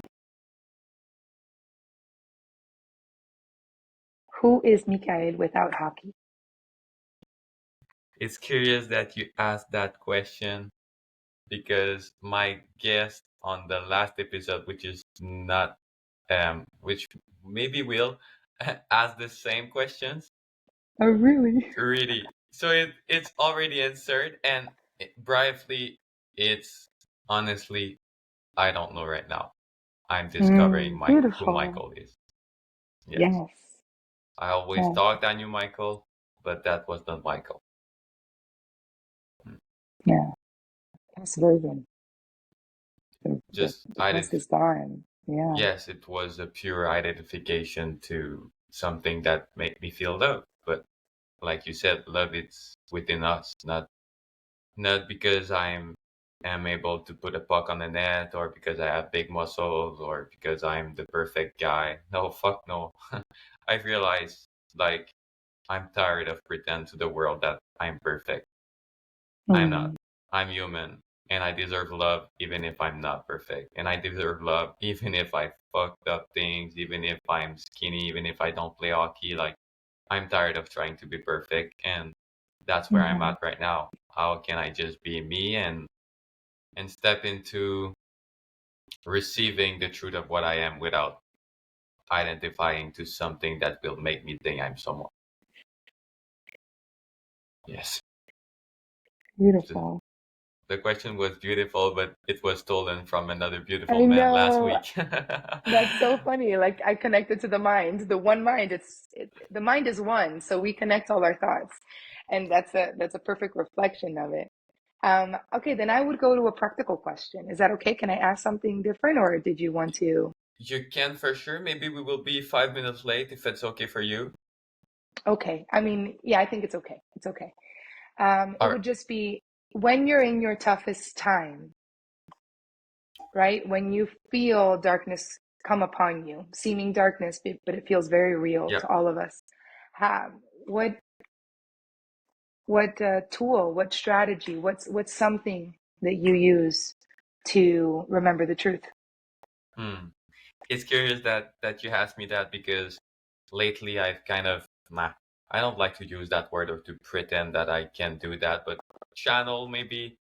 Who is Mikael without hockey? It's curious that you asked that question because my guest on the last episode, which is not, which maybe will ask the same questions. Oh, really? Really, so it's already answered, and briefly, it's honestly I don't know right now. I'm discovering who Beautiful. Michael is. Yes, Yes. I always Yes. thought I knew Michael, but that was not Michael. Mm. Yeah. Past version. Just The past identify. is gone. Yeah. Yes, it was a pure identification to something that made me feel love. But like you said, love is within us, not because am able to put a puck on the net or because I have big muscles or because I'm the perfect guy. No, fuck no. I realized like I'm tired of pretend to the world that I'm perfect. I'm not. Mm. I'm human and I deserve love even if I'm not perfect. And I deserve love even if I fucked up things, even if I'm skinny, even if I don't play hockey. Like I'm tired of trying to be perfect and that's where I'm Yeah. at right now. How can I just be me and step into receiving the truth of what I am without identifying to something that will make me think I'm someone. Yes. The, Beautiful. the question was beautiful, but it was stolen from another beautiful I man last know. week. That's so funny. Like I connected to the mind, the one mind. The mind is one, so we connect all our thoughts, and that's a perfect reflection of it. Okay, then I would go to a practical question. Is that okay? Can I ask something different, or did you want to? You can for sure. Maybe we will be 5 minutes late if it's okay for you. Okay, I mean, yeah, I think it's okay. It's okay. It All right. would just be when you're in your toughest time, right? When you feel darkness come upon you, seeming darkness, but it feels very real Yeah. to all of us. Have what what tool, what strategy, what's something that you use to remember the truth? Hmm. It's curious that you asked me that because lately I've kind of I don't like to use that word or to pretend that I can do that, but channel maybe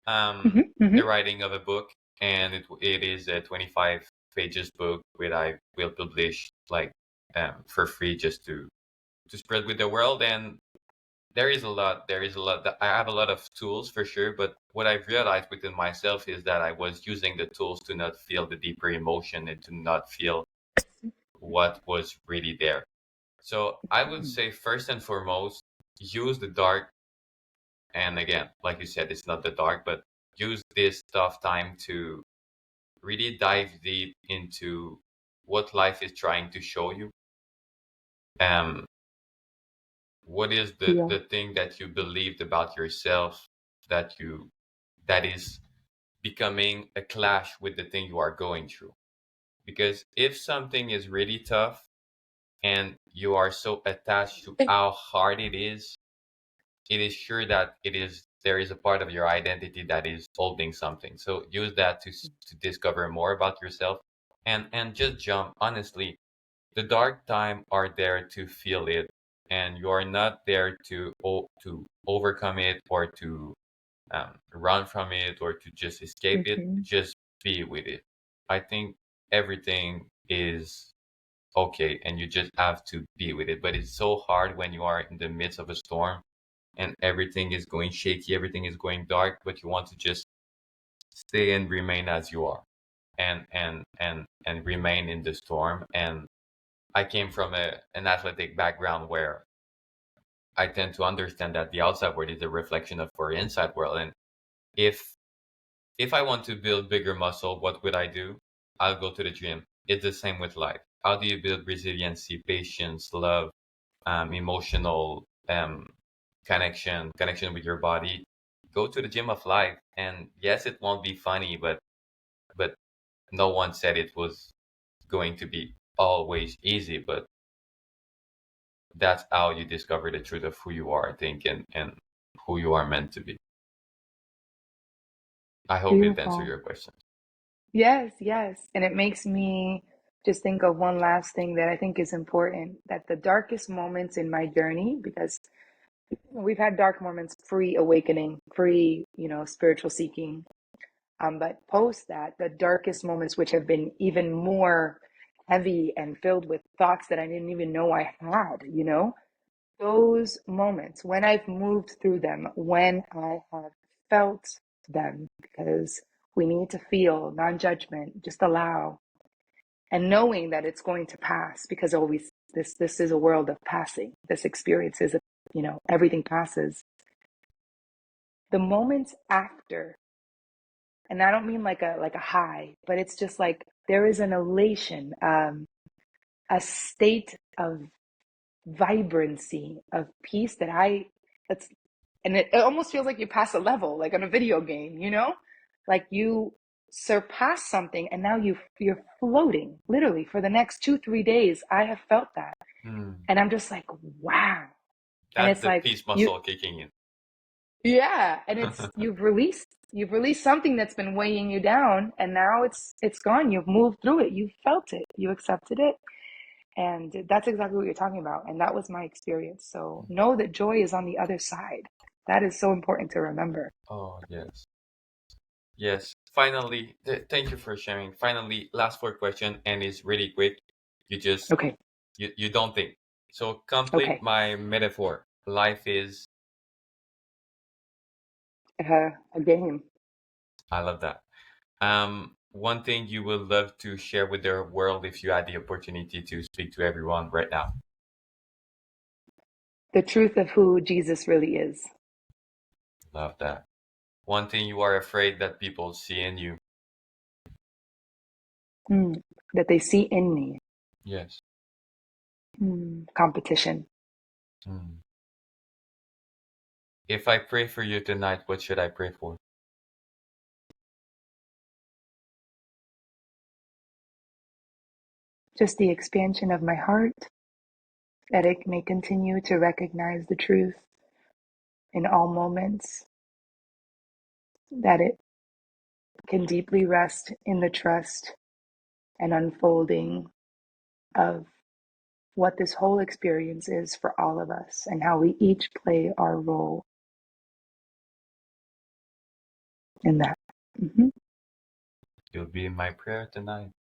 Hmm. the Hmm. writing of a book, and it is a 25 pages book which I will publish like for free just to spread with the world. And there is a lot that I have a lot of tools for sure, but what I've realized within myself is that I was using the tools to not feel the deeper emotion and to not feel what was really there. So I would say first and foremost, use the dark. And again, like you said, it's not the dark, but use this tough time to really dive deep into what life is trying to show you. Um, what is Feel. the thing that you believed about yourself that is becoming a clash with the thing you are going through? Because if something is really tough and you are so attached to how hard it is sure that there is a part of your identity that is holding something. So use that to discover more about yourself, and just jump. Honestly, the dark time are there to feel it, and you are not there to overcome it or to run from it or to just escape it. Hmm. Just be with it. I think everything is okay, and you just have to be with it. But it's so hard when you are in the midst of a storm and everything is going shaky, everything is going dark, but you want to just stay and remain as you are, and remain in the storm. And I came from an athletic background where I tend to understand that the outside world is a reflection of our inside world. And if if I want to build bigger muscle, what would I do? I'll go to the gym. It's the same with life. How do you build resiliency, patience, love, emotional connection with your body? Go to the gym of life. And yes, it won't be funny, but no one said it was going to be always easy. But that's how you discover the truth of who you are, I think, and who you are meant to be. I hope it answered Beautiful. your question. Yes, yes. And it makes me just think of one last thing that I think is important, that the darkest moments in my journey, because we've had dark moments pre-awakening, spiritual seeking. But post that, the darkest moments, which have been even more heavy and filled with thoughts that I didn't even know I had, those moments when I've moved through them, when I have felt them, because we need to feel non-judgment, just allow, and knowing that it's going to pass, because always this is a world of passing. This experience is, everything passes. The moments after, and I don't mean like a high, but it's just like there is an elation, a state of vibrancy, of peace that's, and it almost feels like you pass a level, like on a video game, like you surpass something, and now you're floating literally for the next 2-3 days. I have felt that, Hmm. and I'm just like, wow. And That's it's the like peace muscle kicking in. yeah, and it's you've released something that's been weighing you down, and now it's gone. You've moved through it. You felt it. You accepted it. And that's exactly what you're talking about. And that was my experience. So know that joy is on the other side. That is so important to remember. Oh, yes. Yes. Finally, thank you for sharing. Finally, last four question, and it's really quick. You just Okay. you don't think. So complete Okay. my metaphor. Life is, A game. I love that. One thing you would love to share with the world if you had the opportunity to speak to everyone right now. The truth of who Jesus really is. Love that. One thing you are afraid that people see in you. That they see in me. Yes. Competition. Mm. If I pray for you tonight, what should I pray for? Just the expansion of my heart, that it may continue to recognize the truth in all moments, that it can deeply rest in the trust and unfolding of what this whole experience is for all of us and how we each play our role in that. Mhm. You'll be in my prayer tonight.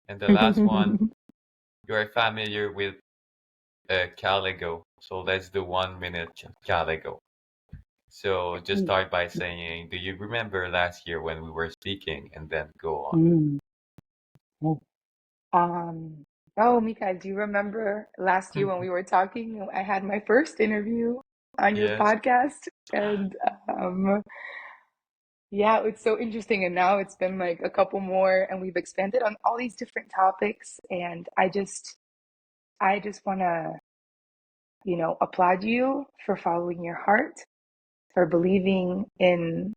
And the last one, you are familiar with Caligo. So let's do 1 minute Caligo. So just start by saying, do you remember last year when we were speaking? And then go on. Mm. Um, oh, Mika, do you remember last year when we were talking? I had my first interview on your Yes. podcast, and yeah, it's so interesting. And now it's been like a couple more, and we've expanded on all these different topics. And I just want to, applaud you for following your heart, for believing in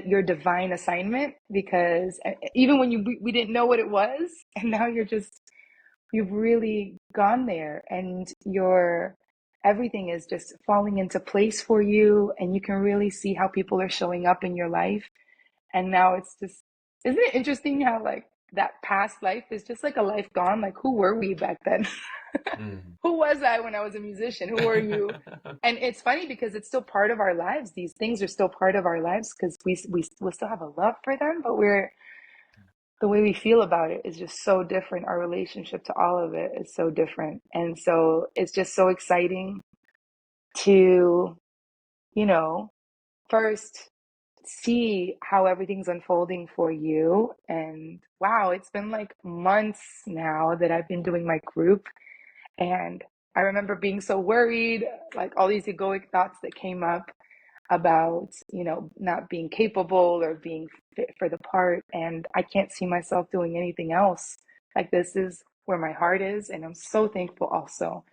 your divine assignment, because even when we didn't know what it was, and now you've really gone there, and everything is just falling into place for you, and you can really see how people are showing up in your life. And now it's just, isn't it interesting how like that past life is just like a life gone? Like, who were we back then? Mm. Who was I when I was a musician? Who were you? And it's funny because it's still part of our lives. These things are still part of our lives because we still have a love for them, but the way we feel about it is just so different. Our relationship to all of it is so different. And so it's just so exciting to, first see how everything's unfolding for you. And wow, it's been like months now that I've been doing my group. And I remember being so worried, like all these egoic thoughts that came up about, not being capable or being fit for the part. And I can't see myself doing anything else. Like, this is where my heart is. And I'm so thankful also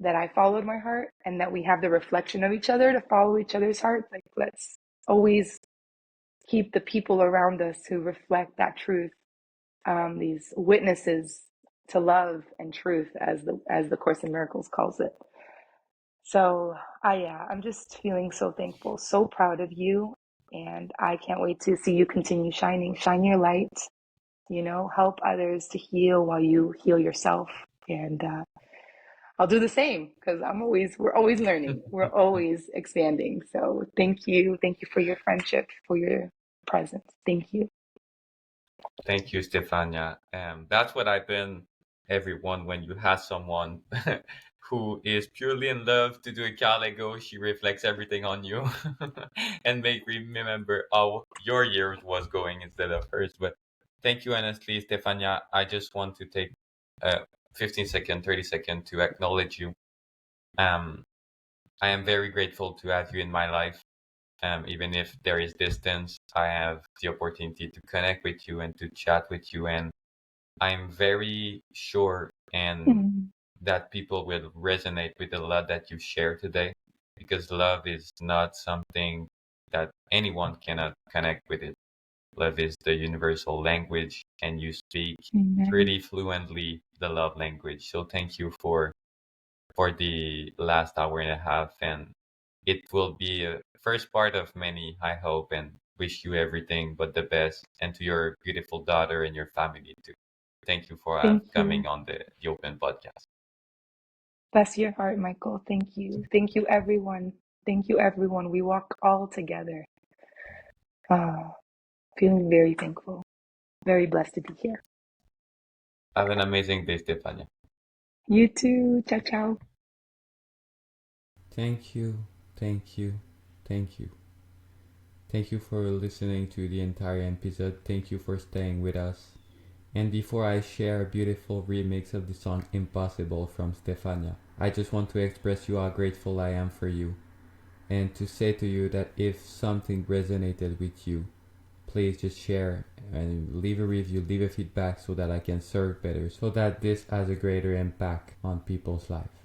that I followed my heart and that we have the reflection of each other to follow each other's heart. Like, let's always keep the people around us who reflect that truth, these witnesses to love and truth, as the Course in Miracles calls it. So, yeah, I'm just feeling so thankful, so proud of you, and I can't wait to see you continue shining. Shine your light, help others to heal while you heal yourself. And I'll do the same because we're always learning, we're always expanding. So, thank you for your friendship, for your presence. Thank you. Thank you, Stefania. That's what I've been, everyone, when you have someone who is purely in love to do a Caligo, she reflects everything on you and make me remember how your year was going instead of hers. But thank you, honestly, Stefania. I just want to take 15 second, 30 second to acknowledge you. Um, I am very grateful to have you in my life. Even if there is distance, I have the opportunity to connect with you and to chat with you. And I'm very sure and Mm. that people will resonate with a lot that you share today, because love is not something that anyone cannot connect with it. Love is the universal language, and you speak Amen. pretty fluently the love language. So thank you for the last hour and a half, and it will be a first part of many, I hope, and wish you everything but the best, and to your beautiful daughter and your family too. Thank you for Thank coming you. on the Open Podcast. Bless your heart, Michael. Thank you. Thank you, everyone. Thank you, everyone. We walk all together. Ah, feeling very thankful, very blessed to be here. Have an amazing day, Stefania. You too. Ciao, ciao. Thank you, thank you, thank you. Thank you for listening to the entire episode. Thank you for staying with us. And before I share a beautiful remix of the song Impossible from Stefania, I just want to express you how grateful I am for you, and to say to you that if something resonated with you, please just share and leave a review, leave a feedback so that I can serve better, so that this has a greater impact on people's life.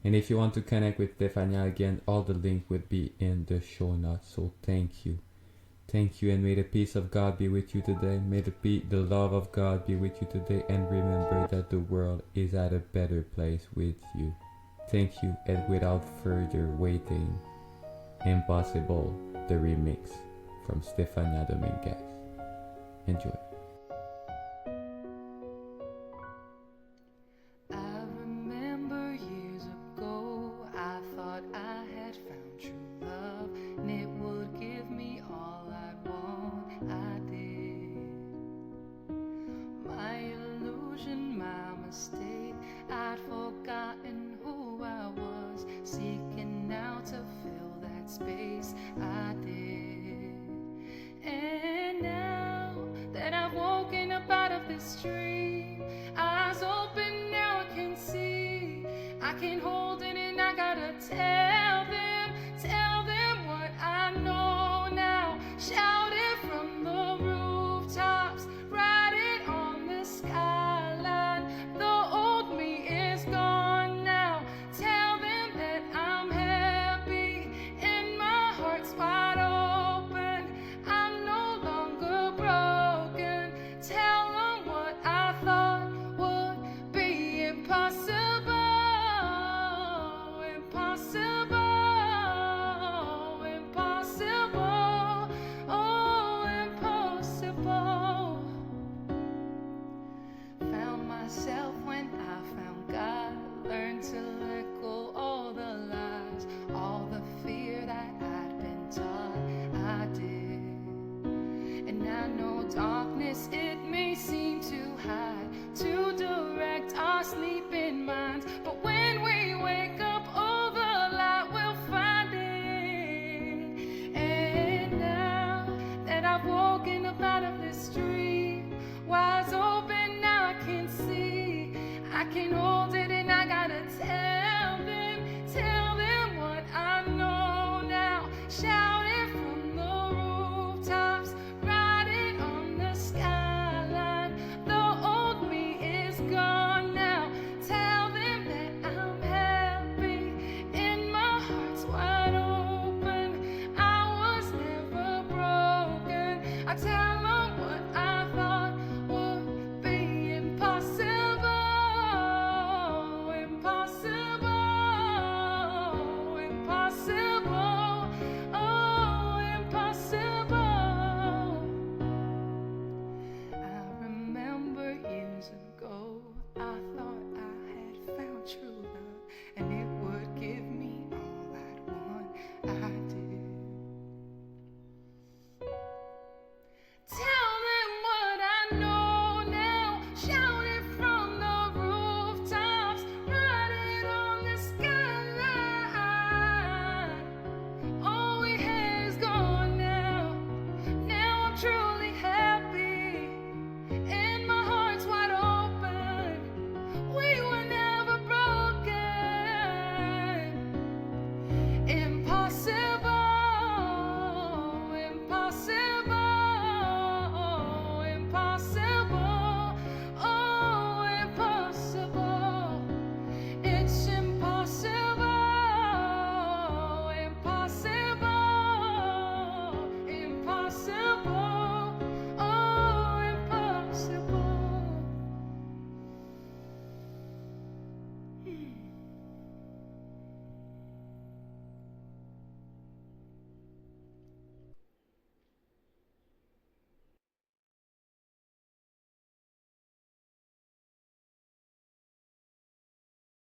And if you want to connect with Stefania again, all the link would be in the show notes. So thank you. Thank you, and may the peace of God be with you today. May the love of God be with you today, and remember that the world is at a better place with you. Thank you, and without further waiting, Impossible, the remix from Stefania Dominguez. Enjoy. I remember years ago, I thought I had found true love, and it would give me all I'd want. I did. My illusion, my mistake, I'd forgotten who I was, seeking out to fill that space. I did. And now that I've woken up out of this dream, eyes open, now I can see. I can hold it and I gotta tell them what I know now. Shout it from the rooftops, write it on the skyline. The old me is gone now. Tell them that I'm happy and my heart's wide open. I'm no longer broken. Tell them what I thought would be impossible. Impossible, impossible, oh, impossible. Found myself when I found God. Learned to let go all the lies, all the fear that I'd been taught. I did. And I know darkness, it may seem too high to direct our sleeping minds, but when we wake up, oh, the light will find it. And now that I've woken up out of this dream, wise open, now I can see. I can hold it and I gotta tell them what I know now. Shout it from the rooftops, write it on the skyline. The old me is gone now. Tell them that I'm happy and my heart's wide open. I was never broken. I tell